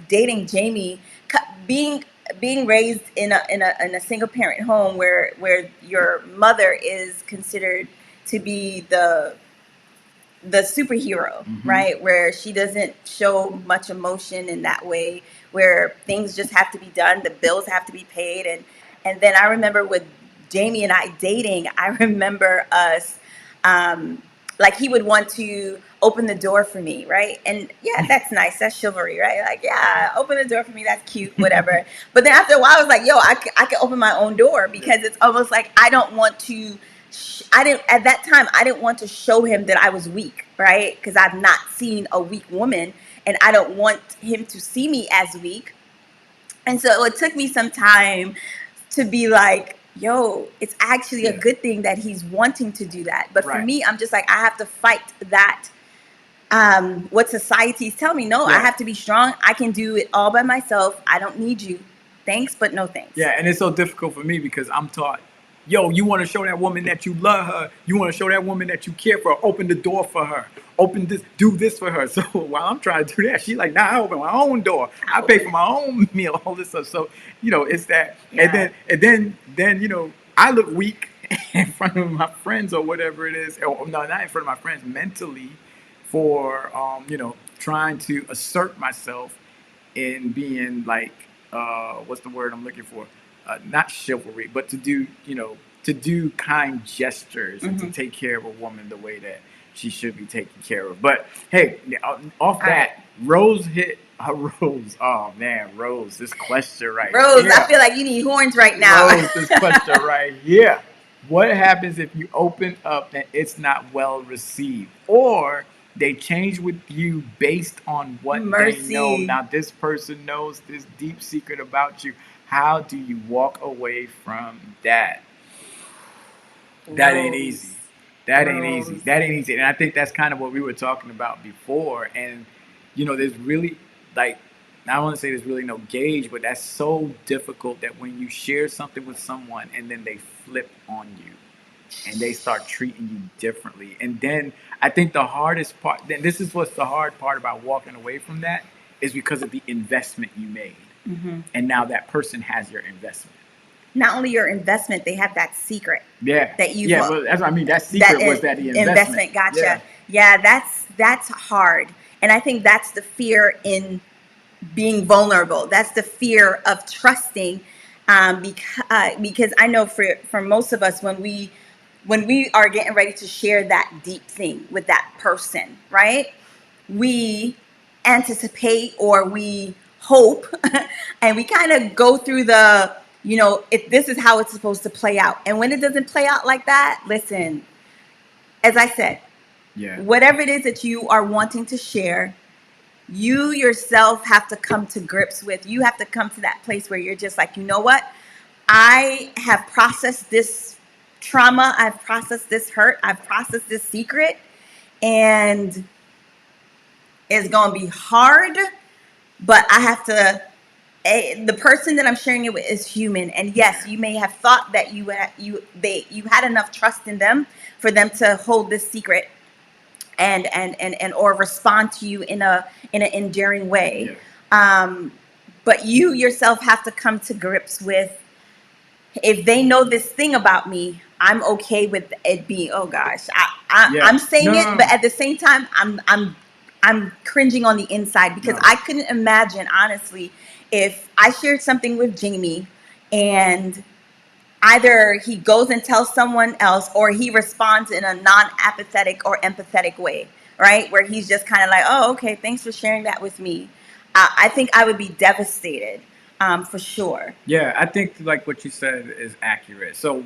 S2: dating Jamie, being raised in a single parent home where your mother is considered to be the superhero, right? Where she doesn't show much emotion in that way, where things just have to be done, the bills have to be paid, and then I remember with Jamie and I dating, I remember us, like, he would want to open the door for me, right? And yeah, that's nice. That's chivalry, right? Like, yeah, open the door for me. That's cute, whatever. But then after a while, I was like, I can open my own door, because it's almost like I don't want to, at that time, I didn't want to show him that I was weak, right? Because I've not seen a weak woman, and I don't want him to see me as weak. And so it took me some time to be like, it's actually a good thing that he's wanting to do that. But for me, I'm just like, I have to fight that, what society's telling me. I have to be strong. I can do it all by myself. I don't need you. Thanks, but no thanks.
S1: Yeah, and it's so difficult for me because I'm taught Yo, you want to show that woman that you love her. You want to show that woman that you care for her. Open the door for her. Open this, do this for her. So while I'm trying to do that, she's like, nah, I open my own door. I pay for my own meal, all this stuff. So, it's that.
S2: Yeah.
S1: And then, I look weak in front of my friends or whatever it is. Or, no, not in front of my friends, mentally for, trying to assert myself in being like, what's the word I'm looking for? Not chivalry, but to do kind gestures and to take care of a woman the way that she should be taken care of. But hey, off that, Rose hit Rose. Oh man, Rose, this question right
S2: Rose,
S1: here.
S2: I feel like you need horns right now.
S1: Rose, this question right here. What happens if you open up and it's not well received? Or they change with you based on what they know. Now, this person knows this deep secret about you. How do you walk away from that? That ain't easy. That ain't easy. That ain't easy. And I think that's kind of what we were talking about before. And, there's really, like, I don't want to say there's really no gauge, but that's so difficult that when you share something with someone and then they flip on you and they start treating you differently. And then I think the hardest part, then this is what's the hard part about walking away from that, is because of the investment you made. Mm-hmm. And now that person has your investment.
S2: Not only your investment, they have that secret.
S1: Yeah.
S2: That you.
S1: Yeah, well, that's what I mean. That secret was that the investment.
S2: Gotcha. Yeah, that's hard. And I think that's the fear in being vulnerable. That's the fear of trusting. Because I know for most of us, when we are getting ready to share that deep thing with that person, right? We anticipate or we hope and we kind of go through the, if this is how it's supposed to play out. And when it doesn't play out like that, listen, as I said, whatever it is that you are wanting to share, you yourself have to come to grips with. You have to come to that place where you're just like, you know what? I have processed this trauma. I've processed this hurt. I've processed this secret. And it's going to be hard, but I have to, the person that I'm sharing it with is human. And yes, you may have thought that you had enough trust in them for them to hold this secret and or respond to you in an endearing way. Yeah. But you yourself have to come to grips with, if they know this thing about me, I'm okay with it being, oh gosh, I'm saying it, but at the same time, I'm cringing on the inside because I couldn't imagine, honestly, if I shared something with Jamie and either he goes and tells someone else or he responds in a non-apathetic or empathetic way, right? Where he's just kind of like, oh, okay, thanks for sharing that with me. I think I would be devastated. For sure.
S1: Yeah, I think like what you said is accurate. So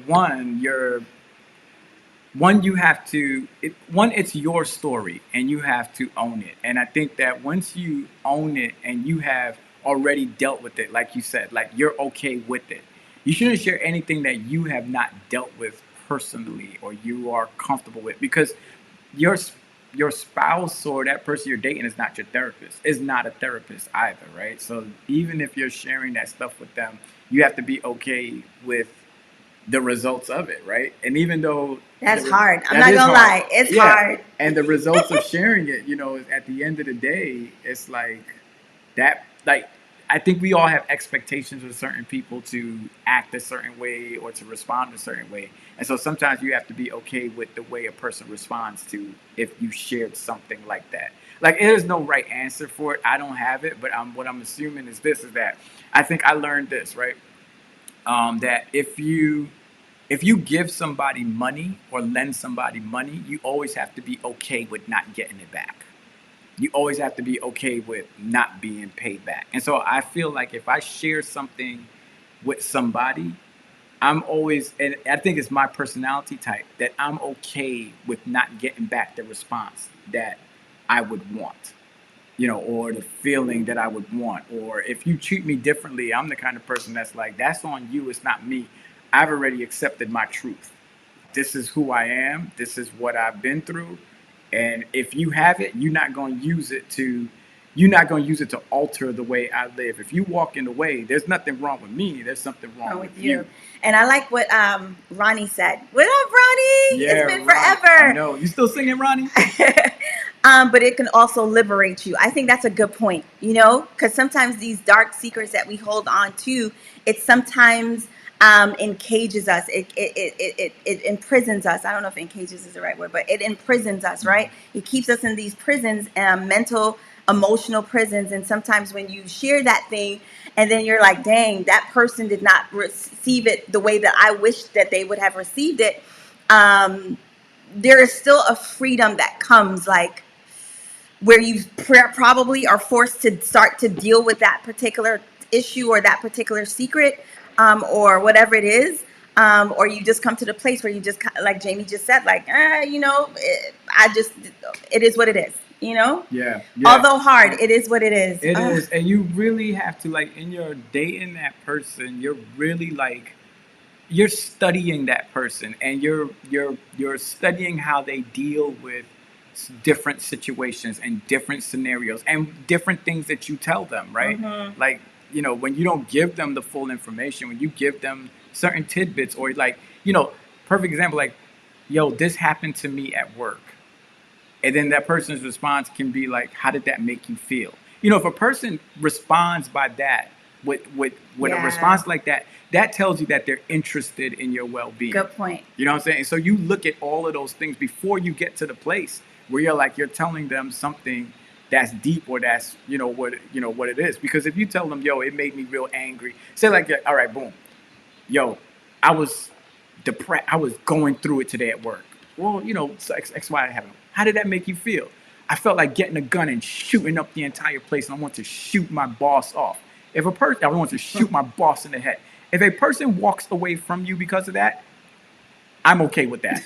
S1: you have to, it's your story and you have to own it. And I think that once you own it and you have already dealt with it, like you said, like you're okay with it, you shouldn't share anything that you have not dealt with personally or you are comfortable with, because your spouse or that person you're dating is not your therapist. Is not a therapist either, right? So even if you're sharing that stuff with them, you have to be okay with the results of it, right? And even though
S2: that's hard, I'm not gonna lie, it's hard.
S1: And the results of sharing it, at the end of the day, it's like that. Like I think we all have expectations of certain people to act a certain way or to respond a certain way. And so sometimes you have to be okay with the way a person responds to if you shared something like that. Like there's no right answer for it. I don't have it, but what I'm assuming is that I think I learned this, right? That if you give somebody money or lend somebody money, you always have to be okay with not getting it back. You always have to be okay with not being paid back. And so I feel like if I share something with somebody, I'm always, and I think it's my personality type, that I'm okay with not getting back the response that I would want, or the feeling that I would want. Or if you treat me differently, I'm the kind of person that's like, that's on you, it's not me. I've already accepted my truth. This is who I am. This is what I've been through. And if you have it, you're not going to use it to, you're not going to use it to alter the way I live. If you walk in the way, there's nothing wrong with me. There's something wrong with you.
S2: And I like what Ronnie said. What up, Ronnie?
S1: Yeah,
S2: it's been forever.
S1: I know. You still singing, Ronnie?
S2: But it can also liberate you. I think that's a good point, you know, because sometimes these dark secrets that we hold on to, it sometimes encages us. It imprisons us. I don't know if encages is the right word, but it imprisons us, right? It keeps us in these prisons, mental, emotional prisons. And sometimes when you share that thing and then you're like, dang, that person did not receive it the way that I wish that they would have received it. There is still a freedom that comes, like, where you probably are forced to start to deal with that particular issue or that particular secret, or whatever it is, or you just come to the place where you just, like Jaime just said, like, you know, it is what it is, you know?
S1: Yeah.
S2: Although hard, it is what it is.
S1: It is, and you really have to, like, in your dating that person, you're really like, you're studying that person, and you're studying how they deal with different situations and different scenarios and different things that you tell them, right? Mm-hmm. Like, you know, when you don't give them the full information, when you give them certain tidbits, or like, you know, perfect example, like, yo, this happened to me at work. And then that person's response can be like, how did that make you feel? You know, if a person responds by that, with a response like that, that tells you that they're interested in your well-being.
S2: Good point.
S1: You know what I'm saying? So you look at all of those things before you get to the place where you're like, you're telling them something that's deep, or that's, you know what it is. Because if you tell them, yo, it made me real angry, say like, all right, boom, yo, I was depressed, I was going through it today at work. Well, you know, X, Y happened. How did that make you feel? I felt like getting a gun and shooting up the entire place, and I want to shoot my boss off. If a person, I want to shoot my boss in the head. If a person walks away from you because of that, I'm okay with that.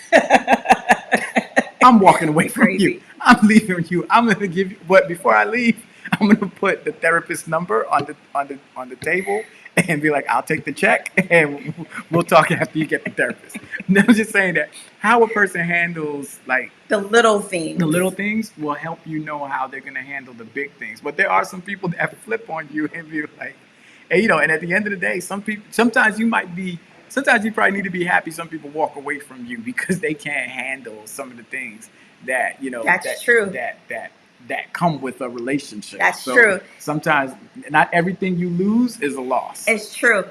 S1: I'm walking away from you. I'm leaving you. I'm gonna give you, but before I leave, I'm gonna put the therapist number on the table and be like, I'll take the check and we'll talk after you get the therapist. And I'm just saying that how a person handles, like, the little things will help you know how they're gonna handle the big things. But there are some people that flip on you and be like, and, you know, and at the end of the day, sometimes you probably need to be happy some people walk away from you because they can't handle some of the things that, you know, true. That come with a relationship. That's true. Sometimes not everything you lose is a loss.
S2: It's true.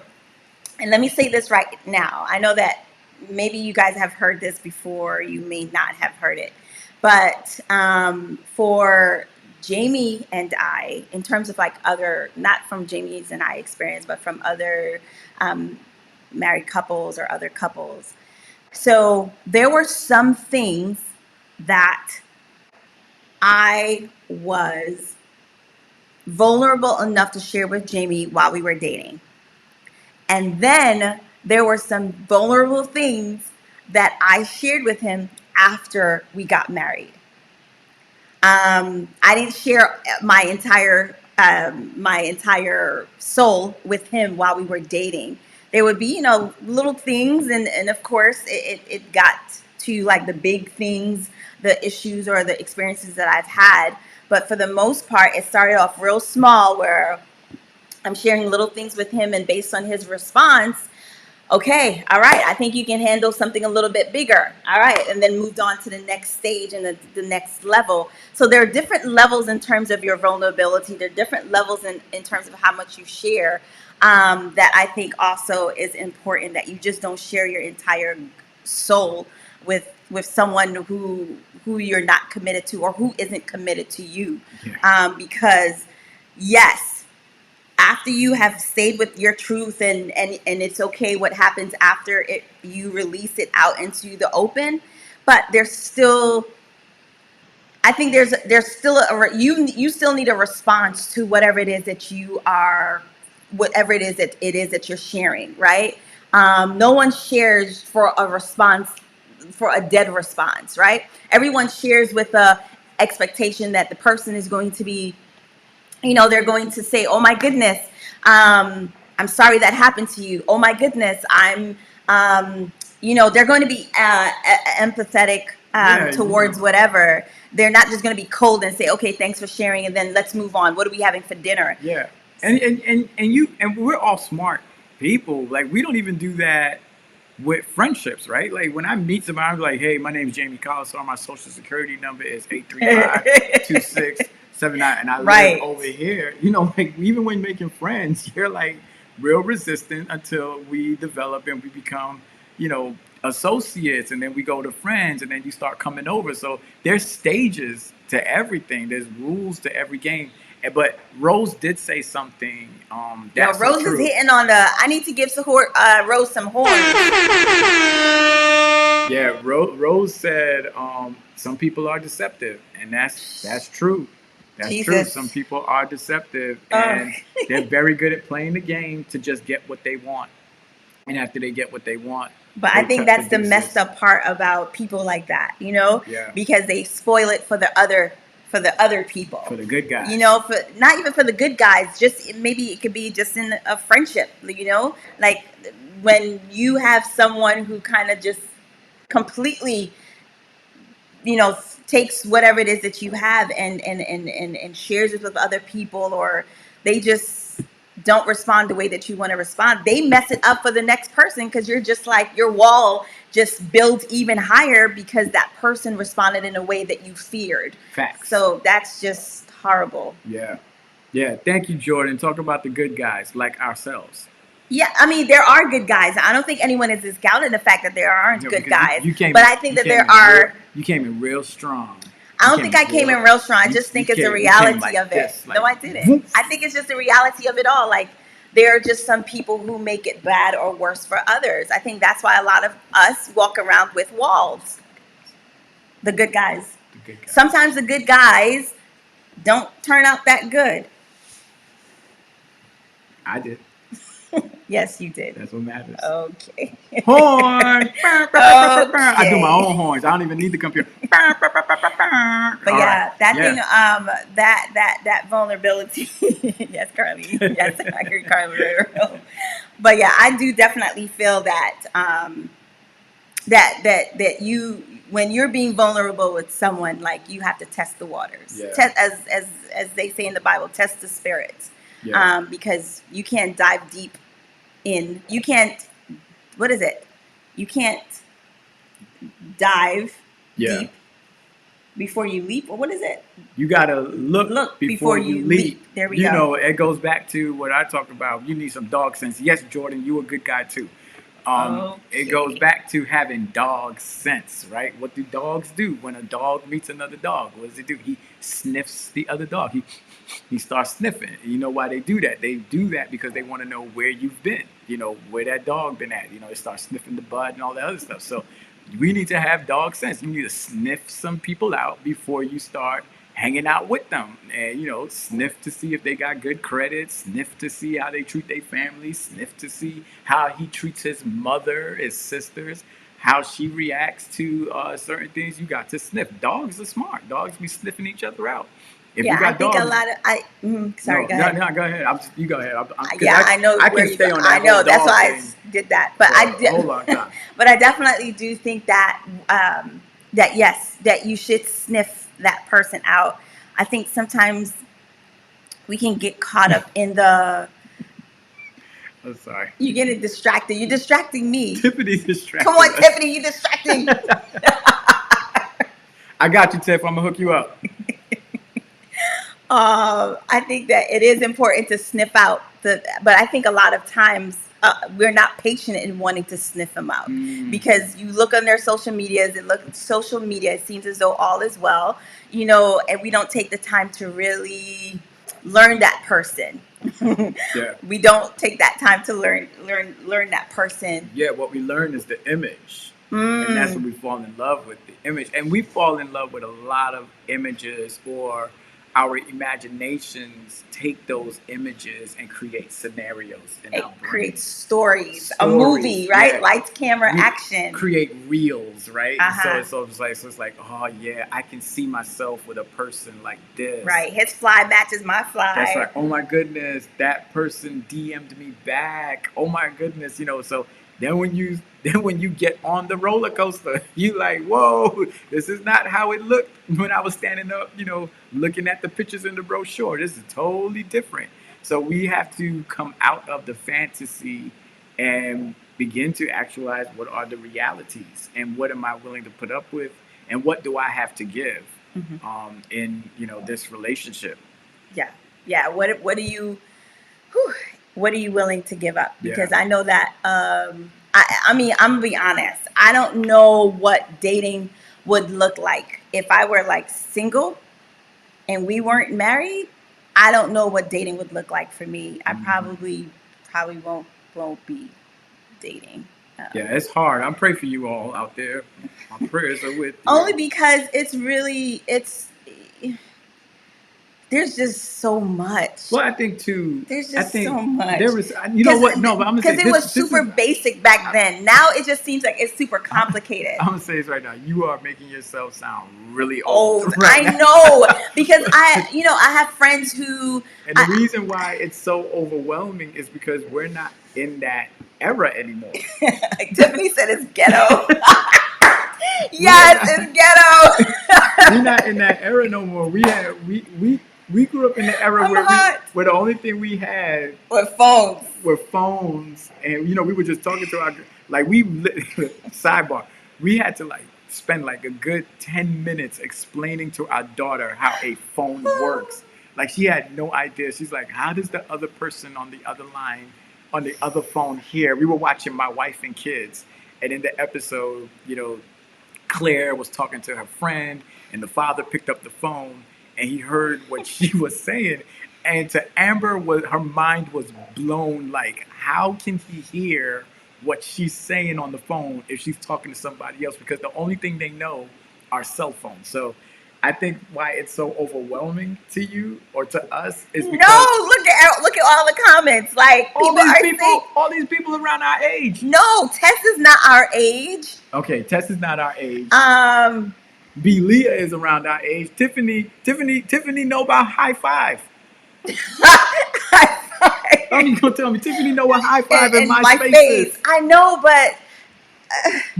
S2: And let me say this right now. I know that maybe you guys have heard this before, you may not have heard it. But for Jaime and I, in terms of like other, not from Jaime's and I experience, but from other married couples or other couples. So there were some things that I was vulnerable enough to share with Jaime while we were dating. And then there were some vulnerable things that I shared with him after we got married. I didn't share my entire soul with him while we were dating. There would be, you know, little things, and of course it got to like the big things, the issues or the experiences that I've had. But for the most part, it started off real small, where I'm sharing little things with him, and based on his response, okay, all right, I think you can handle something a little bit bigger. All right, and then moved on to the next stage and the next level. So there are different levels in terms of your vulnerability. There are different levels in terms of how much you share, that I think also is important, that you just don't share your entire soul with someone who you're not committed to, or who isn't committed to you. Yeah. Because yes, after you have stayed with your truth, and it's okay what happens after it, you release it out into the open, but there's still, I think there's still you still need a response to whatever it is that you are, whatever it is that you're sharing, right? No one shares for a response, for a dead response, right? Everyone shares with the expectation that the person is going to be, you know, they're going to say, oh my goodness, I'm sorry that happened to you. Oh my goodness, I'm, you know, they're going to be empathetic towards whatever. They're not just going to be cold and say, okay, thanks for sharing, and then let's move on. What are we having for dinner?
S1: Yeah. And we're all smart people. Like, we don't even do that with friendships, right? Like, when I meet somebody, I'm like, hey, my name is Jamie Collins, my social security number is 835-2679, and I live over here. You know, like, even when making friends, you're like real resistant until we develop and we become, you know, associates, and then we go to friends, and then you start coming over. So there's stages to everything. There's rules to every game. But Rose did say something. That's
S2: Rose is hitting on the. I need to give Rose some horns.
S1: Yeah, Rose said some people are deceptive, and that's true. That's true. Some people are deceptive, and they're very good at playing the game to just get what they want. And after they get what they want.
S2: But I think that's the messed up part about people like that, you know?
S1: Yeah.
S2: Because they spoil it for the other people.
S1: For the good guys.
S2: You know, for not even for the good guys, just maybe it could be just in a friendship, you know? Like when you have someone who kind of just completely, you know, takes whatever it is that you have and shares it with other people, or they just don't respond the way that you want to respond. They mess it up for the next person because you're just like, your wall just builds even higher because that person responded in a way that you feared.
S1: Facts.
S2: So that's just horrible.
S1: Yeah. Yeah. Thank you, Jordan. Talk about the good guys like ourselves.
S2: Yeah, I mean, there are good guys. I don't think anyone is discounting the fact that there aren't good guys. But I think that there are.
S1: You came in real strong.
S2: I don't think I came in real strong. I just think it's a reality of it. No, I didn't. I think it's just a reality of it all. Like, there are just some people who make it bad or worse for others. I think that's why a lot of us walk around with walls. The good guys. Sometimes the good guys don't turn out that good.
S1: I did.
S2: Yes, you did.
S1: That's what matters.
S2: Okay.
S1: Horn. I do my own horns. I don't even need the computer.
S2: But yeah, that thing, that vulnerability. Yes, Carly. Yes, I agree, Carly. But yeah, I do definitely feel that that you, when you're being vulnerable with someone, like, you have to test the waters.
S1: Yeah.
S2: Test, as they say in the Bible, test the spirits.
S1: Yeah.
S2: Because you can't dive deep in. You can't. What is it? You can't dive deep before you leap, or what is it?
S1: You gotta look before you leap.
S2: There we go.
S1: You know, it goes back to what I talked about. You need some dog sense. Yes, Jordan, you a good guy too. It goes back to having dog sense, right? What do dogs do when a dog meets another dog? What does it do? He sniffs the other dog. He starts sniffing. You know why they do that? They do that because they want to know where you've been. You know, where that dog been at. You know, they start sniffing the bud and all that other stuff. So we need to have dog sense. You need to sniff some people out before you start hanging out with them, and, you know, sniff to see if they got good credit, sniff to see how they treat their family, sniff to see how he treats his mother, his sisters, how she reacts to certain things. You got to sniff. Dogs are smart. Dogs be sniffing each other out. If you got
S2: I think
S1: dogs,
S2: a lot of sorry, go ahead.
S1: No, go ahead. You go ahead.
S2: I know.
S1: I can stay on that.
S2: I know. That's why I did that. But I did.
S1: Hold on.
S2: But I definitely do think that that yes, that you should sniff that person out. I think sometimes we can get caught up in the.
S1: I'm sorry.
S2: You're getting distracted. You're distracting me.
S1: Tiffany's distracted.
S2: Come on, Tiffany, you're distracting.
S1: I got you, Tiff. I'm gonna hook you up.
S2: I think that it is important to sniff out but I think a lot of times we're not patient in wanting to sniff them out because you look on their social medias and look at social media, it seems as though all is well, you know, and we don't take the time to really learn that person.
S1: Yeah.
S2: We don't take that time to learn that person.
S1: Yeah, what we learn is the image. And that's what we fall in love with, the image. And we fall in love with a lot of images, or our imaginations take those images and create scenarios.
S2: It creates stories, a movie, right? Yeah. Lights, camera, action.
S1: Create reels, right? So it's like, oh yeah, I can see myself with a person like this.
S2: Right, his fly matches my fly.
S1: That's right. Oh my goodness, that person DM'd me back. Oh my goodness, you know. So then when you Then when you get on the roller coaster, you like, whoa, this is not how it looked when I was standing up, looking at the pictures in the brochure. This is totally different. So we have to come out of the fantasy and begin to actualize what are the realities and what am I willing to put up with and what do I have to give in this relationship.
S2: Yeah. What do you? Whew, what are you willing to give up? Because
S1: Yeah.
S2: I know that. I mean, I'm gonna be honest. I don't know what dating would look like if I were like single and we weren't married. I don't know what dating would look like for me. I probably won't be dating.
S1: Yeah, it's hard. I'm praying for you all out there. My prayers are with you.
S2: Only because it's there's just so much.
S1: Well, I think too.
S2: There's just so much.
S1: There is, know what? No, but I'm gonna say
S2: because it was super basic back then. Now it just seems like it's super complicated.
S1: I'm gonna say this right now. You are making yourself sound really old.
S2: Right I know because I have friends who.
S1: And the reason why it's so overwhelming is because we're not in that era anymore.
S2: Like Tiffany said, it's ghetto. Yes, it's ghetto.
S1: We're not in that era no more. We grew up in the era where the only thing we had
S2: were
S1: phones, and we were just talking to our sidebar. We had to spend a good 10 minutes explaining to our daughter how a phone works. Like she had no idea. She's like, how does the other person on the other line, on the other phone hear? We were watching My Wife and Kids, and in the episode, Claire was talking to her friend, and the father picked up the phone, and he heard what she was saying. And to Amber, her mind was blown. Like, how can he hear what she's saying on the phone if she's talking to somebody else? Because the only thing they know are cell phones. So I think why it's so overwhelming to you or to us is because
S2: look at all the comments. Like
S1: all these people around our age.
S2: No, Tess is not our age.
S1: Okay, Tess is not our age. B. Leah is around our age. Tiffany know about high five. You gonna tell me Tiffany know what high five in MySpace is?
S2: I know, but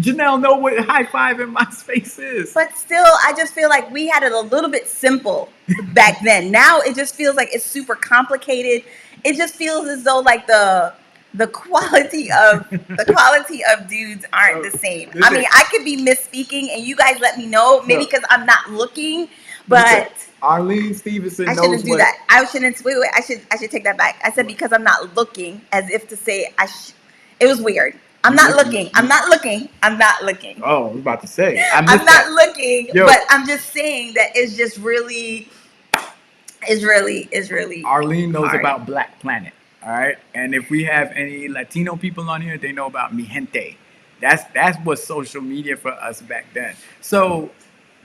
S1: Janelle know what high five in MySpace is.
S2: But still, I just feel like we had it a little bit simple back then. Now it just feels like it's super complicated. It just feels as though like the quality of dudes aren't the same. I mean, I could be misspeaking, and you guys let me know. Maybe because I'm not looking, but
S1: Arlene Stevenson knows. I
S2: shouldn't do that. I shouldn't. Wait. I should take that back. I said because I'm not looking, as if to say it was weird. I'm not looking. I'm not looking.
S1: Oh, I was about to say.
S2: I'm not looking, but I'm just saying that it's just really.
S1: Arlene knows
S2: hard.
S1: about Black Planet. All right, and if we have any Latino people on here, they know about Mi Gente. That's what social media for us back then. So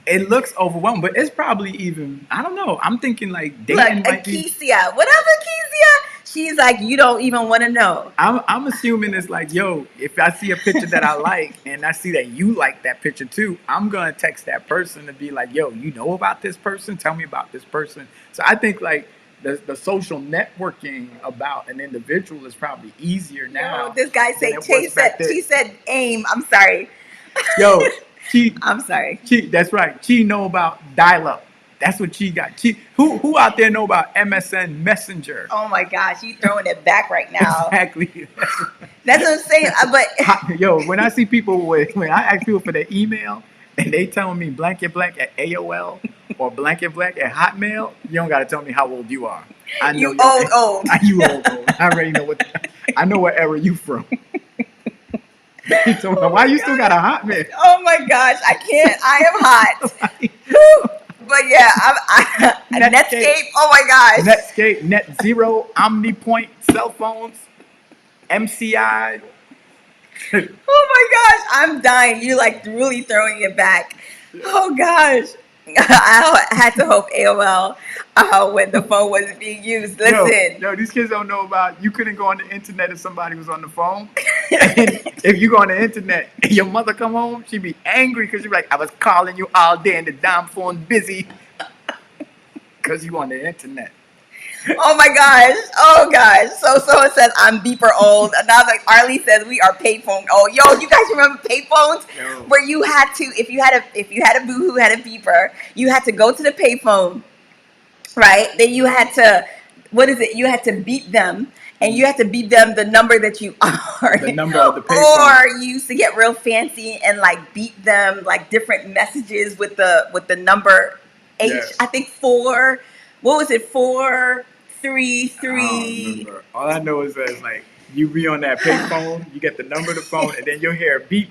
S1: it looks overwhelming, but it's probably even, I don't know. I'm thinking dating might be.
S2: Akesia, whatever Akesia, she's like, you don't even want to know.
S1: I'm assuming it's like, yo, if I see a picture that I like and I see that you like that picture too, I'm gonna text that person to be like, yo, you know about this person? Tell me about this person. So I think the social networking about an individual is probably easier now.
S2: This guy she said aim. I'm sorry.
S1: Yo,
S2: I'm sorry.
S1: That's right. She know about dial-up. That's what she got. Who out there know about MSN Messenger?
S2: Oh my gosh, you throwing it back right now.
S1: Exactly.
S2: That's what I'm saying. But
S1: yo, when I see people when I ask people for their email and they telling me blank at AOL or blank at Hotmail, you don't got to tell me how old you are. I know
S2: you old.
S1: You old. I already know I know what era you from. So why you still got a Hotmail?
S2: Oh my gosh, I can't. I am hot. But yeah, Netscape. Oh my gosh.
S1: Netscape, Net Zero, OmniPoint, cell phones, MCI.
S2: Oh my gosh, I'm dying. You're really throwing it back. Oh gosh. I had to hope AOL when the phone wasn't being used. Listen.
S1: Yo, these kids don't know about, you couldn't go on the internet if somebody was on the phone. And if you go on the internet and your mother come home, she'd be angry because she'd be like, I was calling you all day and the damn phone busy. Because you on the internet.
S2: Oh my gosh. Oh gosh. So someone says I'm beeper old. Another Arlie says we are payphone. Oh, yo, you guys remember payphones? Where you had to, if you had a boo who had a beeper, you had to go to the payphone, right? Then you had to, what is it? You had to beat them. And you had to beat them the number that you are.
S1: The number of the payphone.
S2: Or you used to get real fancy and like beat them like different messages with the number H.
S1: Yes.
S2: I think 4. What was it? 4, 3, 3.
S1: I don't remember. All I know is that it's like you be on that payphone, you get the number of the phone, and then you'll hear a beep.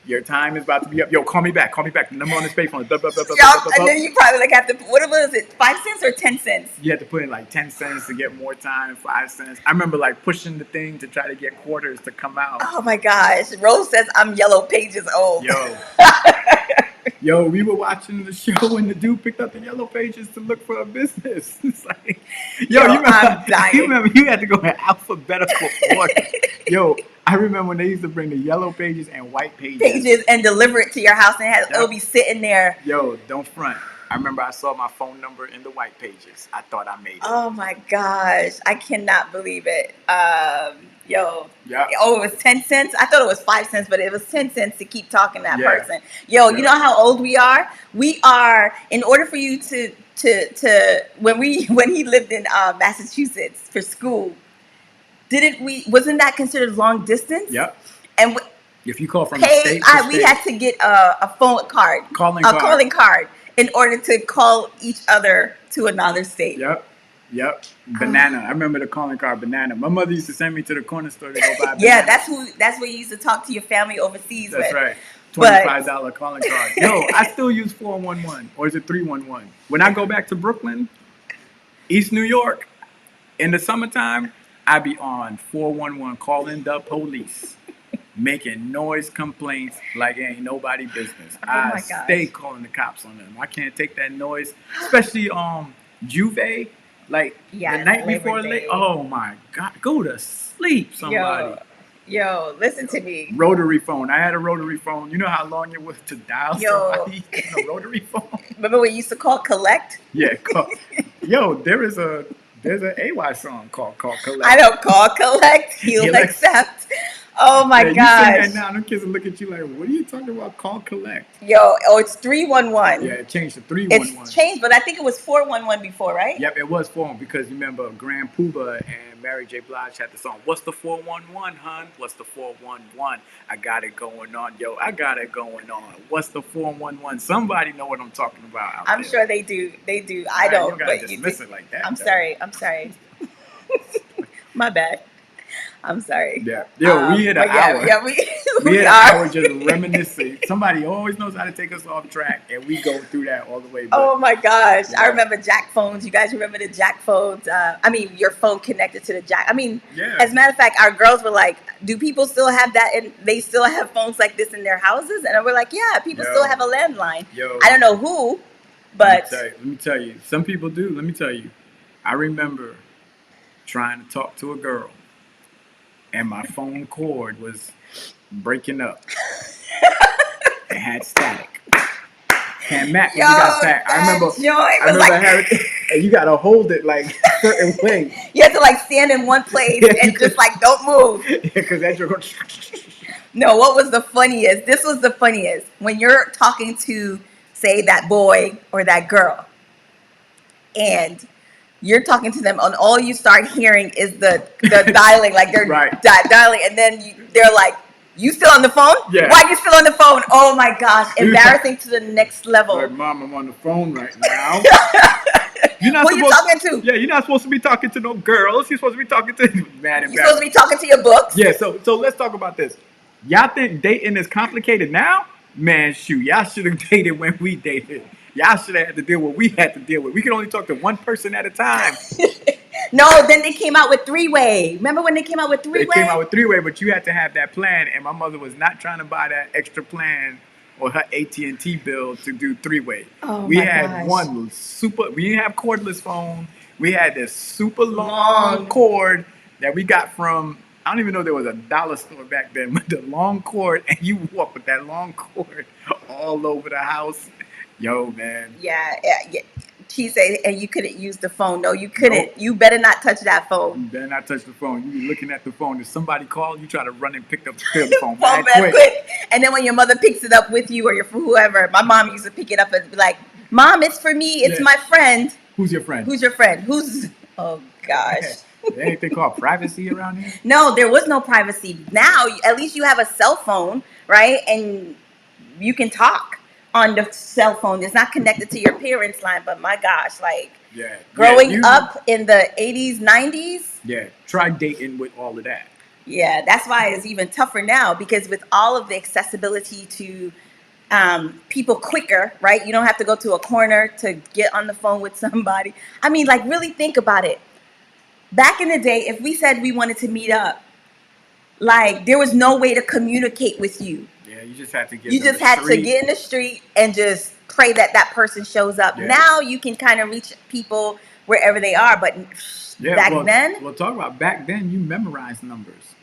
S1: Your time is about to be up. Yo, call me back. Call me back. The number on this payphone. Blah, blah, blah, blah, blah, blah,
S2: And then you probably like have to. What was it? 5 cents or 10 cents?
S1: You had to put in like 10 cents to get more time. 5 cents. I remember like pushing the thing to try to get quarters to come out.
S2: Oh my gosh! Rose says I'm Yellow Pages old.
S1: Yo, we were watching the show and the dude picked up the Yellow Pages to look for a business. It's like, you remember you had to go in alphabetical order. Yo, I remember when they used to bring the Yellow Pages and White Pages
S2: and deliver it to your house, and it'll be sitting there.
S1: Yo, don't front. I remember I saw my phone number in the White Pages. I thought I made it.
S2: Oh my gosh, I cannot believe it. Yo.
S1: Yeah.
S2: Oh, it was 10 cents? I thought it was 5 cents, but it was 10 cents to keep talking to that person. Yo, you know how old we are? We are, in order for you to when he lived in Massachusetts for school, wasn't that considered long distance?
S1: Yep.
S2: And
S1: if you call from state to state,
S2: we had to get a phone card. Calling card in order to call each other to another state.
S1: Yep. Banana. I remember the calling card Banana. My mother used to send me to the corner store to go buy banana.
S2: Yeah, that's where you used to talk to your family overseas.
S1: That's right. $25 calling card. Yo, I still use 411 or is it 311? When I go back to Brooklyn, East New York, in the summertime, I be on 411 calling the police. Making noise complaints like it ain't nobody business. I stay calling the cops on them. I can't take that noise, especially Juve. Like the night before late. Oh my God, go to sleep, somebody.
S2: Yo, listen to me.
S1: Rotary phone. I had a rotary phone. You know how long it was to dial somebody in a rotary phone?
S2: Remember when you used to call collect?
S1: Yeah, yo, there's an AY song called Collect.
S2: I don't call collect. He'll accept. Oh my gosh.
S1: You say that now, them kids will look at you like, what are you talking about? Call collect.
S2: Yo, it's 311.
S1: Yeah, it changed to 311.
S2: It's changed, but I think it was 411 before, right?
S1: Yep, it was 411 because you remember Grand Poobah and Mary J. Blige had the song, What's the 411, hun? What's the 411? I got it going on, yo. I got it going on. What's the 411? Somebody know what I'm talking about.
S2: I'm sure they do. They do. I don't.
S1: You gotta dismiss it like that.
S2: I'm sorry. My bad. I'm sorry.
S1: Yeah. Yo, we hit an hour.
S2: Yeah, we
S1: hit an hour just reminiscing. Somebody always knows how to take us off track, and we go through that all the way back.
S2: Oh my gosh. Yeah. I remember jack phones. You guys remember the jack phones? Your phone connected to the jack. As a matter of fact, our girls were like, do people still have that? And they still have phones like this in their houses? And we're like, yeah, people still have a landline.
S1: Yo,
S2: I don't know who, but.
S1: Let me tell you. Some people do. Let me tell you. I remember trying to talk to a girl. And my phone cord was breaking up. It had static. And Matt, when you got static, I remember having, and you gotta hold it like a certain way.
S2: You have to like stand in one place and just like don't move.
S1: Yeah, because that's your.
S2: No, what was the funniest? This was the funniest when you're talking to, say, that boy or that girl, and you're talking to them, and all you start hearing is the dialing, like they're dialing, and then they're like, "You still on the phone?
S1: Yeah.
S2: Why are you still on the phone? Oh my gosh, embarrassing to the next level."
S1: Like, Mom, I'm on the phone right now.
S2: Who are you talking to?
S1: Yeah, you're not supposed to be talking to no girls. You're supposed to be talking to
S2: You're supposed to be talking to your books.
S1: Yeah. So let's talk about this. Y'all think dating is complicated now? Man, shoot, y'all should have dated when we dated. Y'all should have had to deal with what we had to deal with. We could only talk to one person at a time.
S2: No, then they came out with three-way. Remember when they came out with three-way?
S1: They came out with three-way, but you had to have that plan, and my mother was not trying to buy that extra plan or her AT&T bill to do three-way.
S2: Oh,
S1: we had one super, we didn't have cordless phone. We had this super long cord that we got from, I don't even know if there was a dollar store back then, but the long cord, and you walk with that long cord all over the house. Yo, man.
S2: Yeah. She said, and you couldn't use the phone. No, you couldn't. Nope. You better not touch that phone.
S1: You better not touch the phone. You be looking at the phone. If somebody call, you try to run and pick up the phone
S2: quick. And then when your mother picks it up with you or your whoever, my mom used to pick it up and be like, Mom, it's for me. It's my friend.
S1: Who's your friend?
S2: Who's your friend? Oh, gosh.
S1: Anything called privacy around here?
S2: No, there was no privacy. Now, at least you have a cell phone, right? And you can talk on the cell phone. It's not connected to your parents' line, but my gosh, like growing up in the 80s, 90s.
S1: Yeah, try dating with all of that.
S2: Yeah, that's why it's even tougher now, because with all of the accessibility to people quicker, right? You don't have to go to a corner to get on the phone with somebody. I mean, like, really think about it. Back in the day, if we said we wanted to meet up, like, there was no way to communicate with you.
S1: Yeah, you just had to get.
S2: You just had to get in the street and just pray that that person shows up. Yeah. Now you can kind of reach people wherever they are, but back then.
S1: Well, talk about back then. You memorized numbers,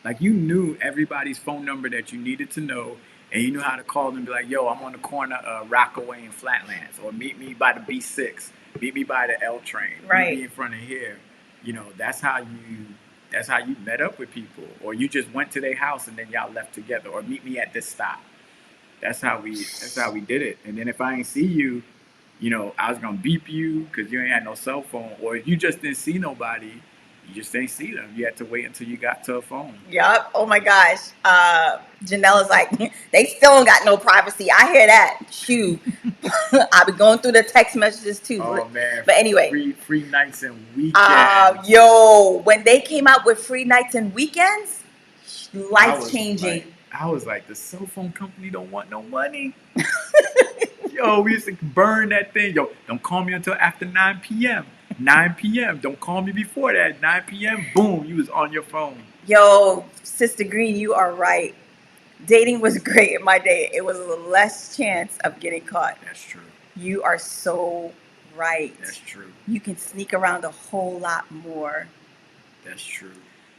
S1: like you knew everybody's phone number that you needed to know, and you knew how to call them and be like, "Yo, I'm on the corner of Rockaway and Flatlands, or meet me by the B6, meet me by the L train,
S2: right?
S1: Meet me in front of here." You know, that's how you met up with people, or you just went to their house and then y'all left together, or meet me at this stop. That's how we did it. And then if I ain't see you, you know, I was gonna beep you because you ain't had no cell phone, or if you just didn't see nobody, you just didn't see them. You had to wait until you got to a phone.
S2: Yup. Oh my gosh. Janelle is like, they still don't got no privacy. I hear that. Shoot. I'll be going through the text messages too.
S1: Oh man.
S2: But anyway.
S1: Free nights and weekends.
S2: Yo, when they came out with free nights and weekends, life changing.
S1: I was like, the cell phone company don't want no money. Yo, we used to burn that thing. Yo, don't call me until after 9 p.m. 9 p.m. Don't call me before that. 9 p.m. Boom, you was on your phone.
S2: Yo, Sister Green, you are right. Dating was great in my day. It was less chance of getting caught.
S1: That's true.
S2: You are so right.
S1: That's true.
S2: You can sneak around a whole lot more.
S1: That's true.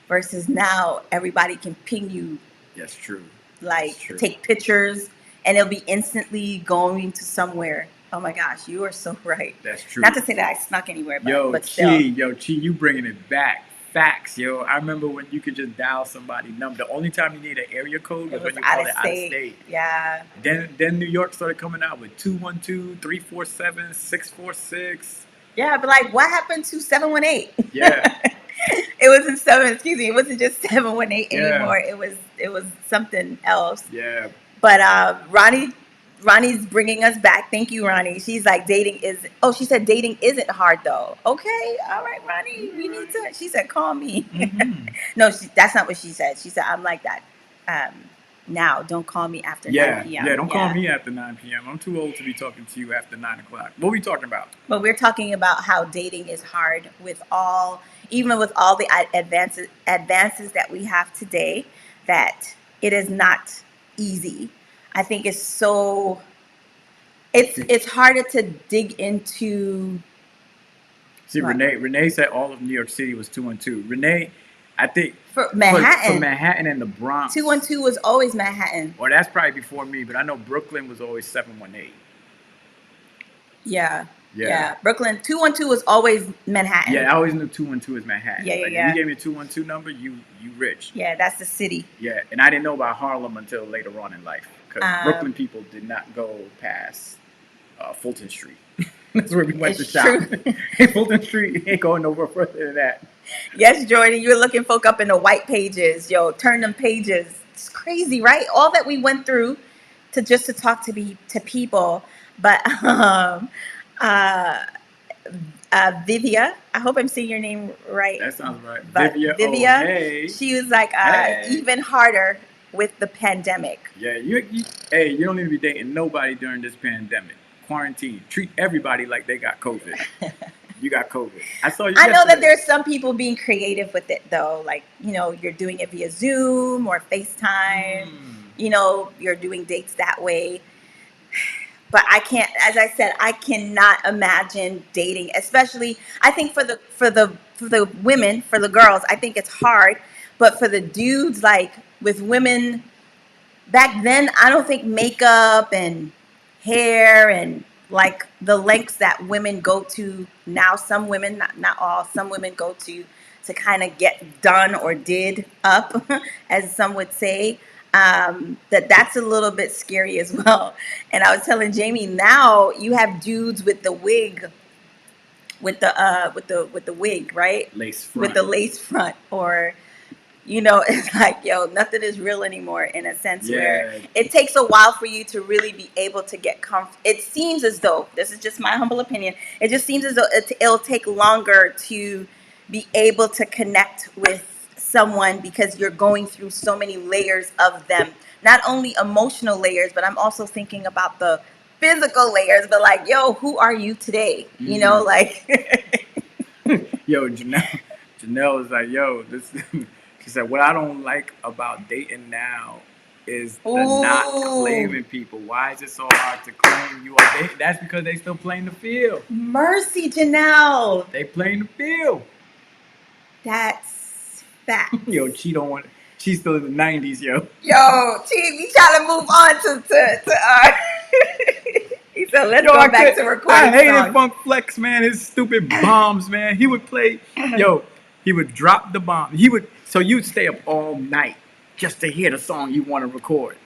S2: Versus now, everybody can ping you.
S1: That's true.
S2: Like, take pictures, and it'll be instantly going to somewhere. Oh my gosh, you are so right.
S1: That's true.
S2: Not to say that I snuck anywhere, but still.
S1: Chi, you bringing it back. Facts, yo. I remember when you could just dial somebody's number. The only time you need an area code was when you called it out of state.
S2: Yeah.
S1: Then New York started coming out with 212-347-646.
S2: Yeah, but like, what happened to 718?
S1: Yeah.
S2: It wasn't it wasn't just 718 anymore. It was something else.
S1: Yeah.
S2: But Ronnie's bringing us back. Thank you, Ronnie. She's like, she said dating isn't hard though. Okay, all right, Ronnie, we need to. She said, call me. Mm-hmm. No, that's not what she said. She said, I'm like that. Now, don't call me after 9 p.m.
S1: Yeah, don't call me after 9 p.m. I'm too old to be talking to you after 9 o'clock. What are we talking about?
S2: But we're talking about how dating is hard even with all the advances that we have today, that it is not easy. I think it's harder to dig into.
S1: See, Renee said all of New York City was 212. Renee, I think
S2: for Manhattan,
S1: for Manhattan and the Bronx,
S2: 212 was always Manhattan.
S1: Or that's probably before me, but I know Brooklyn was always 718.
S2: Yeah. Brooklyn 212 was always Manhattan.
S1: Yeah, I always knew 212 was Manhattan.
S2: Yeah.
S1: If you gave me a 212 number, you rich.
S2: Yeah, that's the city.
S1: Yeah, and I didn't know about Harlem until later on in life, because Brooklyn people did not go past Fulton Street. That's where we went to shop. Fulton Street ain't going nowhere further than that.
S2: Yes, Jordan, you're looking folk up in the white pages. Yo, turn them pages. It's crazy, right? All that we went through to talk to people. But Vivia, I hope I'm saying your name right.
S1: That sounds right.
S2: But Vivia,
S1: hey.
S2: She was like even harder with the pandemic.
S1: Yeah, you don't need to be dating nobody during this pandemic. Quarantine. Treat everybody like they got COVID. You got COVID. I know
S2: that there's some people being creative with it though. Like, you're doing it via Zoom or FaceTime. You're doing dates that way. But I can't, as I said, I cannot imagine dating, especially I think for the women, for the girls, I think it's hard. But for the dudes, like with women back then, I don't think makeup and hair and like the lengths that women go to now. Some women, not all, some women go to kind of get done or did up, as some would say. That's a little bit scary as well. And I was telling Jamie, now you have dudes with the wig, with the wig, right?
S1: Lace front.
S2: With the lace front, or it's like, yo, nothing is real anymore, in a sense, where it takes a while for you to really be able to get comfortable. It seems as though, this is just my humble opinion, it just seems as though it'll take longer to be able to connect with someone, because you're going through so many layers of them. Not only emotional layers, but I'm also thinking about the physical layers. But like, yo, who are you today? Like.
S1: Yo, Janelle was like, yo, this. She said, what I don't like about dating now is the not claiming people. Why is it so hard to claim you are dating? That's because they still playing the field.
S2: Mercy, Janelle.
S1: They playing the field.
S2: That's fact.
S1: Yo, she's still in the 90s, yo.
S2: Yo, we trying to move on to he said, let's go back to recording.
S1: I hated Funk Flex, man. His stupid bombs, man. He would play, he would drop the bomb. So you'd stay up all night just to hear the song you want to record.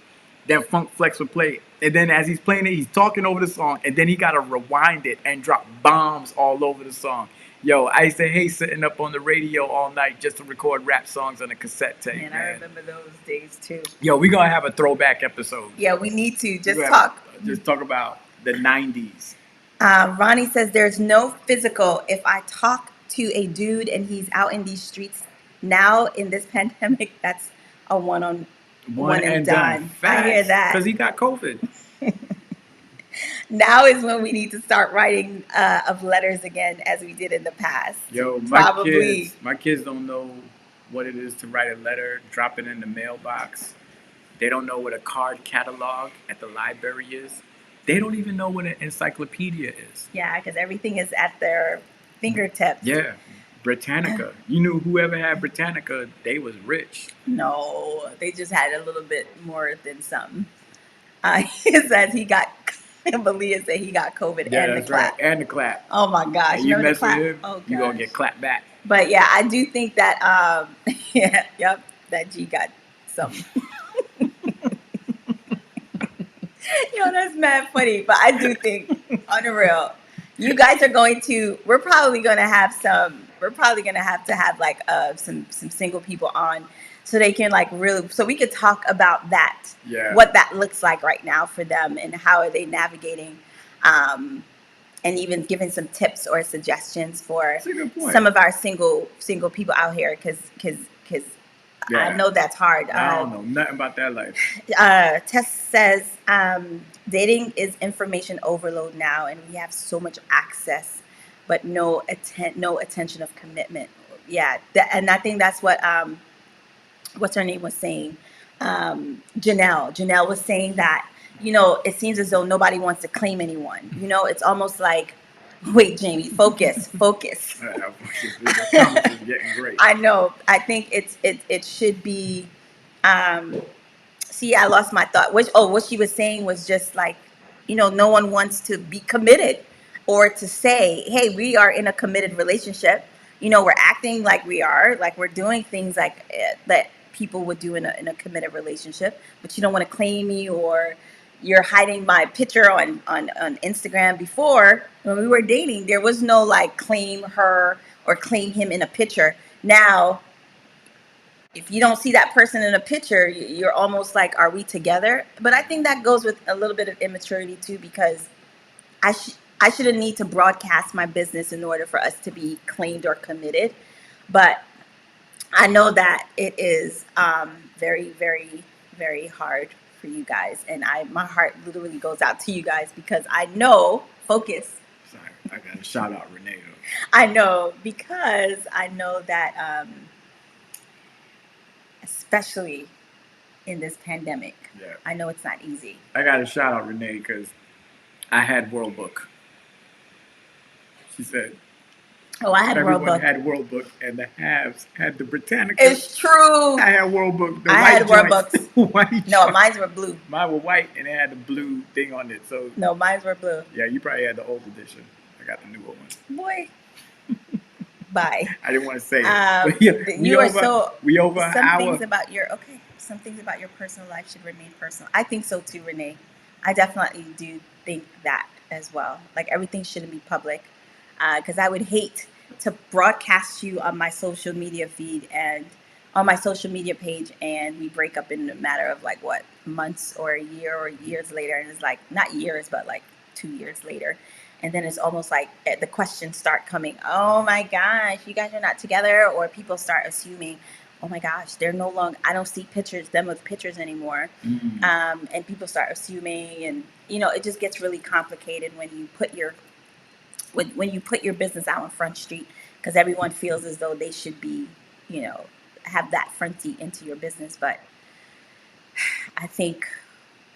S1: Then Funk Flex would play it. And then as he's playing it, he's talking over the song. And then he got to rewind it and drop bombs all over the song. Yo, I used to hate sitting up on the radio all night just to record rap songs on a cassette tape.
S2: Man, I remember those days too.
S1: Yo, we're going to have a throwback episode.
S2: Yeah, we need to just talk
S1: about the 90s.
S2: Ronnie says there's no physical. If I talk to a dude and he's out in these streets now in this pandemic, that's a one and done. I hear that.
S1: Because he got COVID.
S2: Now is when we need to start writing of letters again, as we did in the past.
S1: Yo, my kids don't know what it is to write a letter, drop it in the mailbox. They don't know what a card catalog at the library is. They don't even know what an encyclopedia is.
S2: Yeah, because everything is at their fingertips.
S1: Yeah. Britannica. You knew whoever had Britannica, they was rich.
S2: No, they just had a little bit more than some. He says Malia said he got COVID and the clap.
S1: Right. And the clap.
S2: Oh my gosh.
S1: And you mess with him, you're going to get clapped back.
S2: But yeah, I do think that, that G got some. Yo, that's mad funny. But I do think, on the real, you guys are we're probably going to have to have like some single people on, so they can so we could talk about that, what that looks like right now for them, and how are they navigating, and even giving some tips or suggestions for some of our single people out here, because I know that's hard.
S1: I don't know nothing about that life.
S2: Tess says dating is information overload now, and we have so much access, but no attention of commitment. Yeah, and I think that's what what's her name was saying. Janelle was saying that, it seems as though nobody wants to claim anyone. It's almost like, wait, Jamie, focus.
S1: The comments is getting great.
S2: I know. I think it should be. See, I lost my thought. What she was saying was just like, no one wants to be committed, or to say, hey, we are in a committed relationship. We're acting like we are, like we're doing things like that people would do in a committed relationship, but you don't want to claim me, or you're hiding my picture on Instagram. Before, when we were dating, there was no like claim her or claim him in a picture. Now, if you don't see that person in a picture, you're almost like, are we together? But I think that goes with a little bit of immaturity too, because I shouldn't need to broadcast my business in order for us to be claimed or committed. But I know that it is very, very, very hard for you guys. And my heart literally goes out to you guys, because I know, focus.
S1: Sorry, I got to shout out Renee though.
S2: I know, because I know that especially in this pandemic, I know it's not easy.
S1: I got to shout out Renee, because I had World Book. She said,
S2: Oh, I had
S1: Everyone
S2: World Book.
S1: had World Book, and the haves had the Britannica.
S2: It's true.
S1: I had World Book. The
S2: I
S1: white
S2: had World
S1: joints,
S2: Books.
S1: white
S2: No,
S1: joints.
S2: mine were blue.
S1: Mine were white, and it had the blue thing on it. So
S2: no, mine were blue.
S1: Yeah, you probably had the old edition. I got the newer one.
S2: Boy. Bye.
S1: I didn't want to say it.
S2: You are so.
S1: We over an hour.
S2: Some things about your personal life should remain personal. I think so too, Renee. I definitely do think that as well. Like everything shouldn't be public, because I would hate to broadcast you on my social media feed and on my social media page, and we break up in a matter of like what, months or a year or years later, and it's like not years but like 2 years later, and then it's almost like the questions start coming. Oh my gosh, you guys are not together, or people start assuming, oh my gosh, they're no longer, I don't see them with pictures anymore. And people start assuming, and it just gets really complicated when you put your business out on Front Street, because everyone feels as though they should be, have that front seat into your business. But I think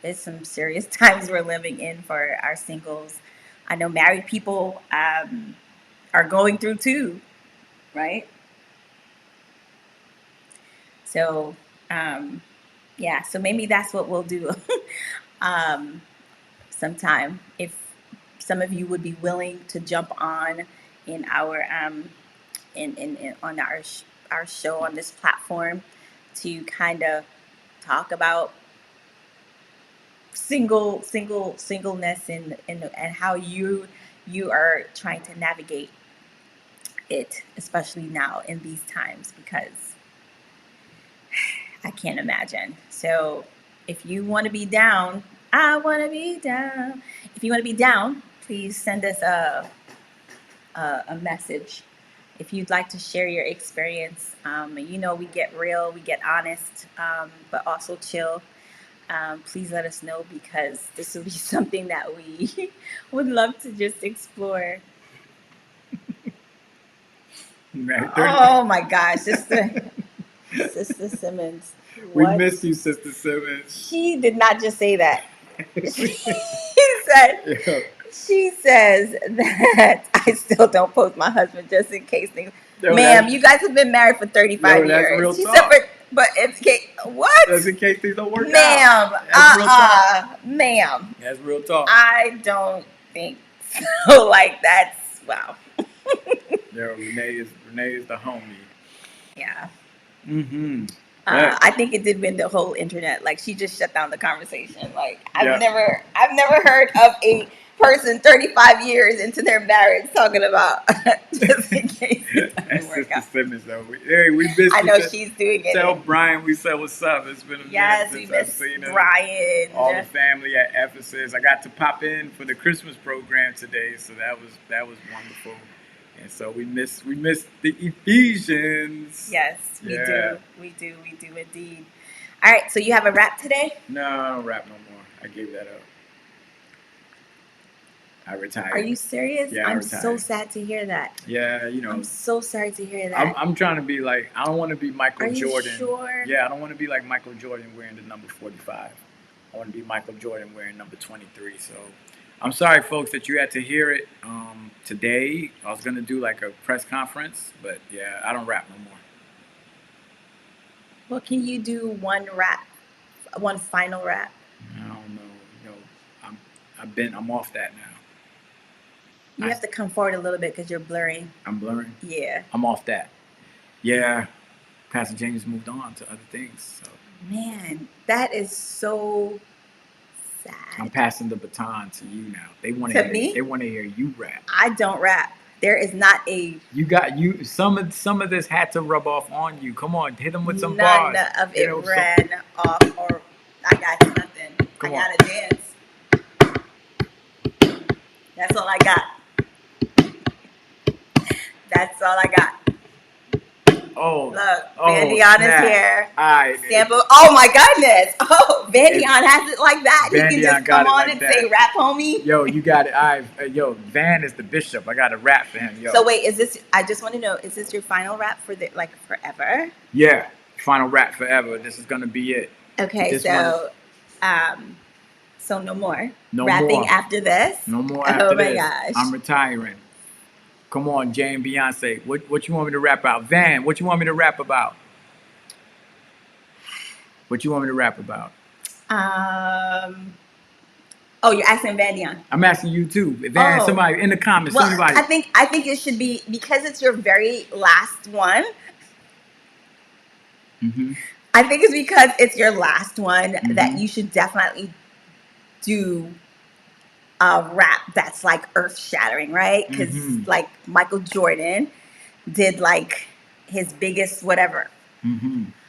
S2: there's some serious times we're living in for our singles. I know married people are going through too, right? So, yeah, so maybe that's what we'll do sometime. If some of you would be willing to jump on in our on our show on this platform to kind of talk about singleness and how you are trying to navigate it, especially now in these times, because I can't imagine. So if you want to be down, I want to be down. If you want to be down, please send us a message. If you'd like to share your experience, we get real, we get honest, but also chill. Please let us know, because this will be something that we would love to just explore. Oh my gosh, Sister Simmons.
S1: We miss you, Sister Simmons.
S2: She did not just say that. She says that I still don't post my husband just in case things. Ma'am, you guys have been married for 35 years.
S1: That's real
S2: she
S1: talk.
S2: said, but in case what?
S1: Just in case things don't work
S2: out. Ma'am, ma'am.
S1: That's real talk.
S2: I don't think so. Like that's wow.
S1: Renee is the homie.
S2: Yeah.
S1: Mm-hmm.
S2: I think it did win the whole internet. Like she just shut down the conversation. Like I've never heard of a person 35 years into their marriage talking about just in case it doesn't work out.
S1: Simmons, though. We miss.
S2: I know she's doing it.
S1: Tell Brian we said what's up. It's been a minute since I've seen him.
S2: Brian.
S1: All the family at Ephesus. I got to pop in for the Christmas program today, so that was wonderful. And so we miss the Ephesians.
S2: Yes, we do indeed. All right, so you have a rap today?
S1: No, I don't rap no more. I gave that up. I retired.
S2: Are you serious?
S1: Yeah,
S2: I'm so sad to hear that.
S1: Yeah,
S2: I'm so sorry to hear that.
S1: I'm trying to be like, I don't want to be Michael Jordan.
S2: Are you sure?
S1: Yeah, I don't want to be like Michael Jordan wearing the number 45. I want to be Michael Jordan wearing number 23. So I'm sorry, folks, that you had to hear it today. I was going to do like a press conference, but yeah, I don't rap no more.
S2: Well, can you do one final rap?
S1: I don't know. I'm off that now.
S2: You have to come forward a little bit because you're blurring.
S1: I'm blurring?
S2: Yeah.
S1: I'm off that. Yeah. Pastor James moved on to other things. So.
S2: Man, that is so sad.
S1: I'm passing the baton to you now. They want to hear you rap.
S2: I don't rap. There is not a.
S1: Some of this had to rub off on you. Come on, hit them with some
S2: bars. None of it ran off, or I got nothing. I gotta dance. That's all I got. That's all I got.
S1: Oh,
S2: look, Vandion is here.
S1: Right.
S2: Sample. Oh my goodness. Oh, Vandion has it like that. He can just come on and say, "Rap, homie."
S1: Yo, you got it. Van is the bishop. I got to rap for him. Yo.
S2: So wait, is this? I just want to know, is this your final rap for forever?
S1: Yeah, final rap forever. This is gonna be it.
S2: Okay, so no more rapping after this.
S1: No more after this.
S2: Oh my gosh.
S1: I'm retiring. Come on, Jay and Beyonce. What you want me to rap about? Van, what you want me to rap about? What you want me to rap about?
S2: Oh, you're asking Vadion.
S1: I'm asking you too. Van, somebody in the comments.
S2: Well,
S1: somebody.
S2: I think it should be, because it's your very last one.
S1: Mm-hmm.
S2: I think it's because it's your last one that you should definitely do a rap that's like earth shattering, right? Because like Michael Jordan did like his biggest whatever.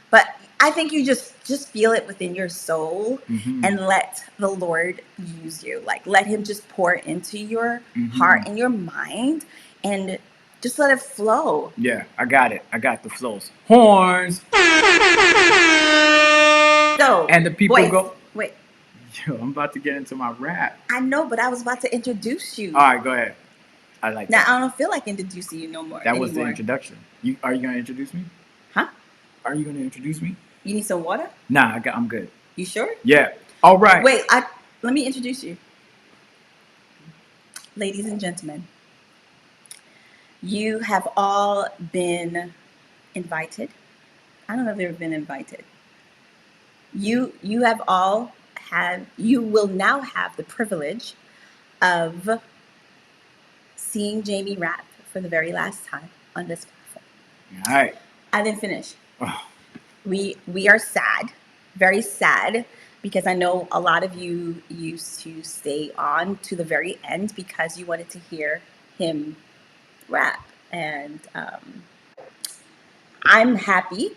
S2: But I think you just feel it within your soul and let the Lord use you. Like, let him just pour into your heart and your mind and just let it flow.
S1: Yeah, I got it. I got the flows. Horns.
S2: So,
S1: and the people go.
S2: Wait.
S1: Yo, I'm about to get into my rap.
S2: I know, but I was about to introduce you.
S1: All right, go ahead. I like that.
S2: Now, I don't feel like introducing you no more.
S1: That was the introduction. Are you going to introduce me?
S2: Huh?
S1: Are you going to introduce me?
S2: You need some water?
S1: Nah, I'm good.
S2: You sure?
S1: Yeah. All right.
S2: Wait, let me introduce you. Ladies and gentlemen, you have all been invited. I don't know if they've been invited. You have all had, you will now have the privilege of seeing Jaime rap for the very last time on this platform.
S1: All right.
S2: I didn't finish. Oh. We are sad, very sad, because I know a lot of you used to stay on to the very end because you wanted to hear him rap. And I'm happy.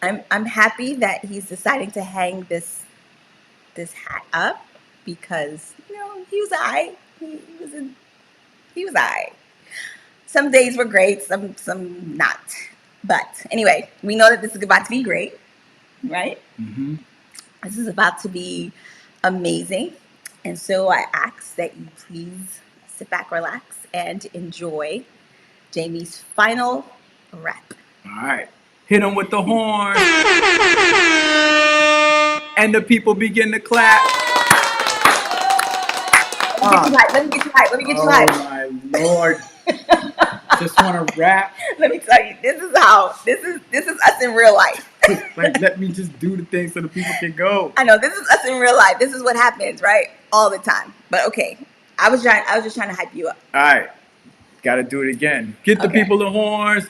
S2: I'm happy that he's deciding to hang this hat up, because he was alright. He was alright. Some days were great, some not. But anyway, we know that this is about to be great, right? This is about to be amazing. And so I ask that you please sit back, relax, and enjoy Jaime's final rap.
S1: All right. Hit him with the horn. And the people begin to clap.
S2: Let me get you hype.
S1: Oh, my Lord. Just want to rap.
S2: Let me tell you, this is us in real life.
S1: Like, let me just do the thing so the people can go.
S2: I know, this is us in real life. This is what happens, right? All the time. But okay, I was just trying to hype you up.
S1: All right, gotta do it again. Get the people the horns.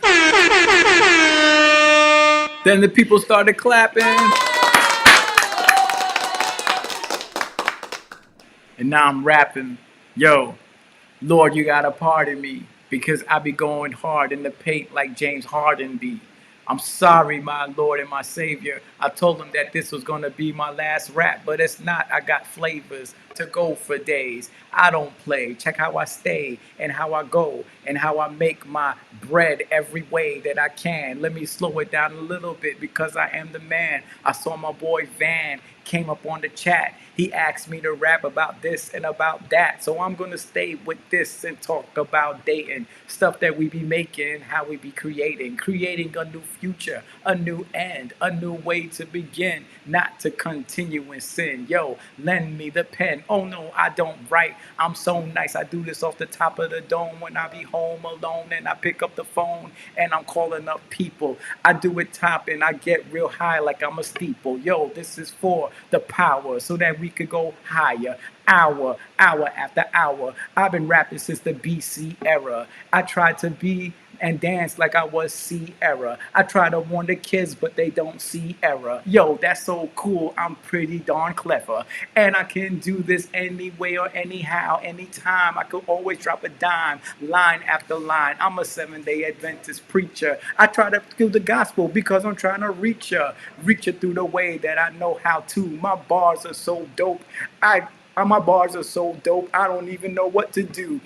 S1: Then the people started clapping. And now I'm rapping. Yo, Lord, you gotta pardon me, because I be going hard in the paint like James Harden be. I'm sorry, my Lord and my Savior. I told him that this was going to be my last rap, but it's not. I got flavors to go for days. I don't play. Check how I stay and how I go and how I make my bread every way that I can. Let me slow it down a little bit, because I am the man. I saw my boy Van came up on the chat. He asked me to rap about this and about that. So I'm going to stay with this and talk about dating, stuff that we be making, how we be creating a new future, a new end, a new way to begin, not to continue in sin. Yo, lend me the pen. Oh no, I don't write. I'm so nice. I do this off the top of the dome when I be home alone, and I pick up the phone and I'm calling up people. I do it top and I get real high like I'm a steeple. Yo, this is for the power so that we could go higher. Hour after hour. I've been rapping since the BC era. I tried to be and dance like I was Sierra. I try to warn the kids, but they don't see error. Yo, that's so cool. I'm pretty darn clever. And I can do this anyway or anyhow, anytime. I could always drop a dime, line after line. I'm a 7-day Adventist preacher. I try to do the gospel because I'm trying to reach her through the way that I know how to. My bars are so dope. My bars are so dope, I don't even know what to do.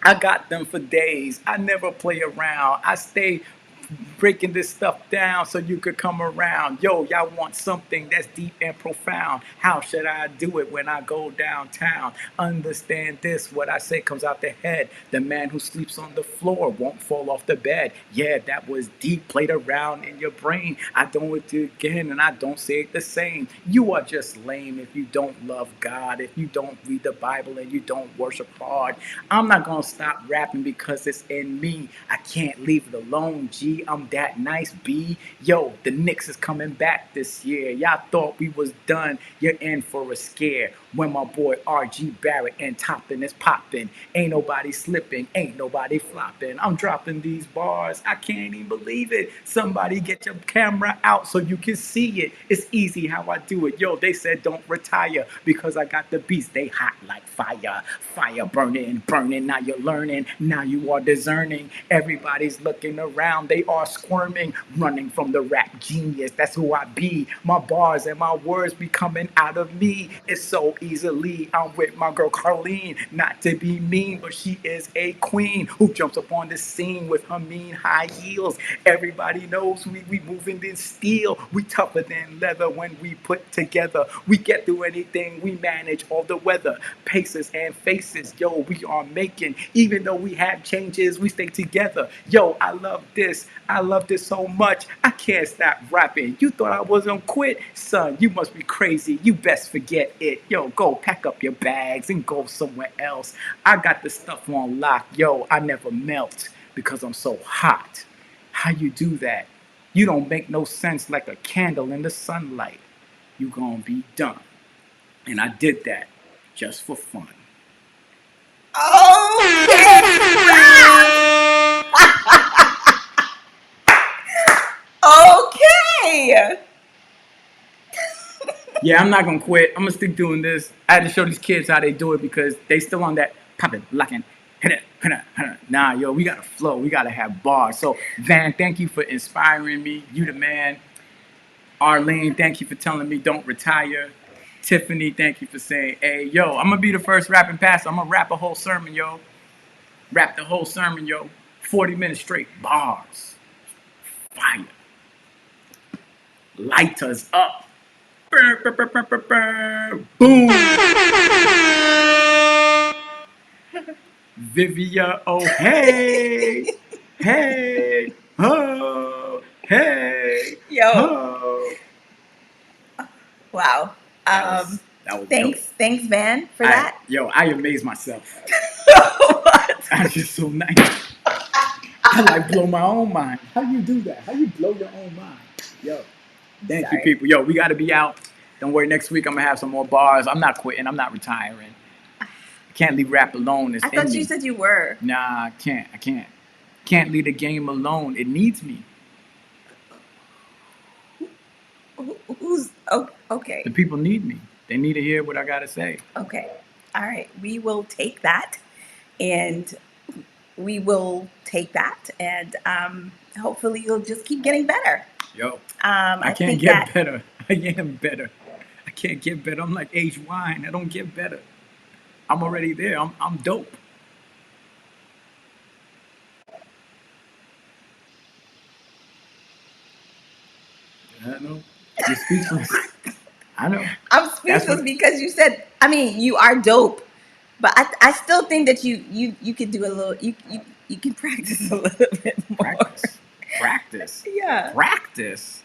S1: I got them for days. I never play around. I stay breaking this stuff down so you could come around. Yo, y'all want something that's deep and profound. How should I do it when I go downtown? Understand this, what I say comes out the head. The man who sleeps on the floor won't fall off the bed. Yeah, that was deep, played around in your brain. I do it again and I don't say it the same. You are just lame if you don't love God, if you don't read the Bible and you don't worship hard. I'm not gonna stop rapping because it's in me. I can't leave it alone, G. I'm that nice, B. Yo, the Knicks is coming back this year. Y'all thought we was done. You're in for a scare. When my boy R.G. Barrett and Toppin is popping, ain't nobody slipping, ain't nobody flopping. I'm dropping these bars. I can't even believe it. Somebody get your camera out so you can see it. It's easy how I do it. Yo, they said don't retire because I got the beats. They hot like fire. Fire burning, burning. Now you're learning. Now you are discerning. Everybody's looking around. They are squirming, running from the rap genius. That's who I be. My bars and my words be coming out of me. It's so easily. I'm with my girl Carlene. Not to be mean, but she is a queen who jumps up on the scene with her mean high heels. Everybody knows we moving in steel. We tougher than leather when we put together. We get through anything. We manage all the weather. Paces and faces. Yo, we are making. Even though we have changes, we stay together. Yo, I love this. I love this so much. I can't stop rapping. You thought I was gonna quit? Son, you must be crazy. You best forget it. Yo, go pack up your bags and go somewhere else. I got the stuff on lock. Yo, I never melt because I'm so hot. How you do that? You don't make no sense like a candle in the sunlight. You gonna be done. And I did that just for fun.
S2: Okay.
S1: Yeah, I'm not gonna quit. I'm gonna stick doing this. I had to show these kids how they do it because they still on that poppin', locking, hit it, hit it, hit it. Nah, yo, we gotta flow. We gotta have bars. So, Van, thank you for inspiring me. You the man. Arlene, thank you for telling me don't retire. Tiffany, thank you for saying, hey, yo, I'm gonna be the first rapping pastor. I'm gonna rap a whole sermon, yo. Rap the whole sermon, yo. 40 minutes straight. Bars. Fire. Light us up. Burr, burr, burr, burr, burr, burr. Boom. Vivia, oh, hey. Hey. Oh. Hey.
S2: Yo.
S1: Oh.
S2: Wow.
S1: That was
S2: thanks,
S1: dope.
S2: Thanks, Van, for that.
S1: I amaze myself. I'm just so nice. I like blow my own mind. How you do that? How you blow your own mind? Yo, thank you, people. Yo, we got to be out. Don't worry, next week I'm going to have some more bars. I'm not quitting. I'm not retiring. I can't leave rap alone. It's
S2: I thought you said you were.
S1: Nah, I can't. Can't leave the game alone. It needs me.
S2: Who's okay?
S1: The people need me. They need to hear what I got to say.
S2: Okay. All right. We will take that. And hopefully you'll just keep getting better.
S1: Yo, I can't get better. I am better. I can't get better. I'm like aged wine. I don't get better. I'm already there. I'm dope. I know. You're speechless. I know.
S2: I'm speechless because you said, I mean, you are dope. But I still think that you could do a little, you can practice a little bit more.
S1: Practice.
S2: Yeah.
S1: Practice.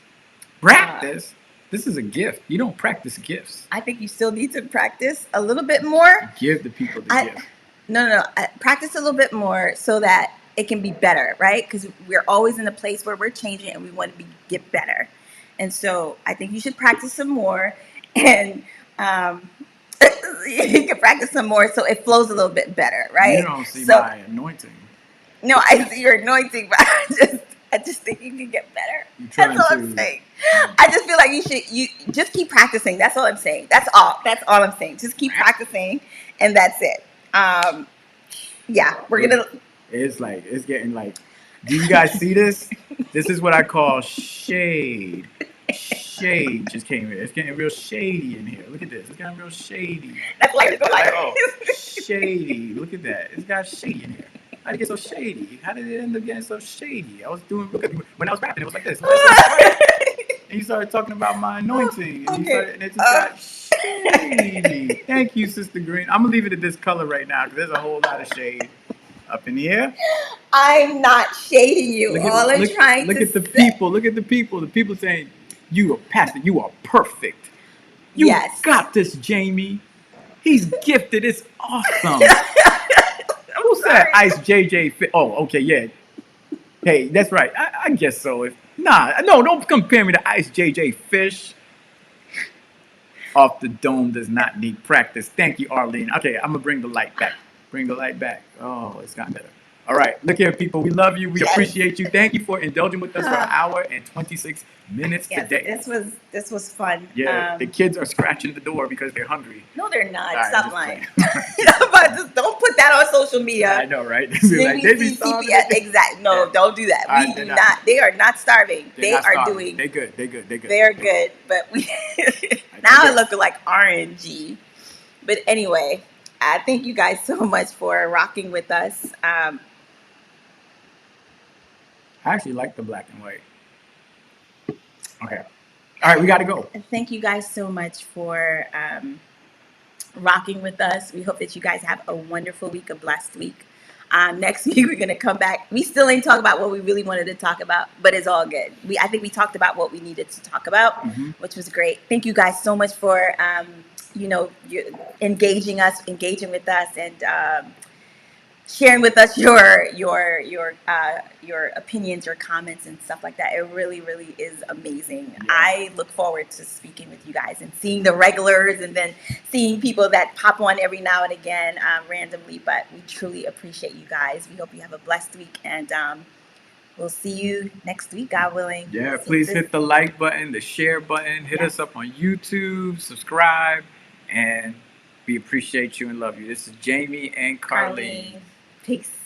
S1: This is a gift. You don't practice gifts.
S2: I think you still need to practice a little bit more.
S1: Give the people the gift.
S2: No. Practice a little bit more so that it can be better, right? Because we're always in a place where we're changing and we want to get better. And so I think you should practice some more, and you can practice some more so it flows a little bit better, right?
S1: You don't see my anointing.
S2: No, I see your anointing, but I just think you can get better. That's all I'm saying. I just feel like you just keep practicing. That's all I'm saying. That's all I'm saying. Just keep practicing, and that's it. Yeah, we're gonna.
S1: It's getting like. Do you guys see this? This is what I call shade. Shade just came here. It's getting real shady in here. Look at this. It's getting real shady.
S2: That's like
S1: shady. Look at that. It's got shady in here. How did it get so shady? How did it end up getting so shady? I was doing, look at me, when I was rapping, it was like this. And you started talking about my anointing, and, and it just got shady. Thank you, Sister Green. I'm gonna leave it at this color right now because there's a whole lot of shade up in the air.
S2: I'm not shading you. Look at
S1: the people. Look at the people. The people saying, "You are pastor. You are perfect. You got this, Jaime. He's gifted. It's awesome." Who said Ice JJ? Oh, okay, yeah. Hey, that's right. I guess so. No, don't compare me to Ice JJ Fish. Off the dome does not need practice. Thank you, Arlene. Okay, I'm gonna bring the light back. Bring the light back. Oh, it's gotten better. All right, look here, people. We love you. We appreciate you. Thank you for indulging with us for an hour and 26 minutes today.
S2: This was fun.
S1: Yeah, the kids are scratching the door because they're hungry.
S2: No, they're not. Right, stop lying. But just don't put that on social media.
S1: I know, right? They be starving.
S2: Exactly. No, don't do that. We do not. They are not starving. They are doing.
S1: They're good.
S2: They're good. But we now it looks like RNG. But anyway, thank you guys so much for rocking with us.
S1: I actually like the black and white. Okay. All right, we got to go.
S2: Thank you guys so much for rocking with us. We hope that you guys have a wonderful week, a blessed week. Next week, we're going to come back. We still ain't talk about what we really wanted to talk about, but it's all good. I think we talked about what we needed to talk about, which was great. Thank you guys so much for, engaging with us, and sharing with us your opinions, your comments, and stuff like that. It really, really is amazing. Yeah. I look forward to speaking with you guys and seeing the regulars, and then seeing people that pop on every now and again randomly. But we truly appreciate you guys. We hope you have a blessed week, and we'll see you next week, God willing.
S1: Yeah, please hit the like button, the share button. Hit us up on YouTube, subscribe, and we appreciate you and love you. This is Jaime and Carlene.
S2: Peace.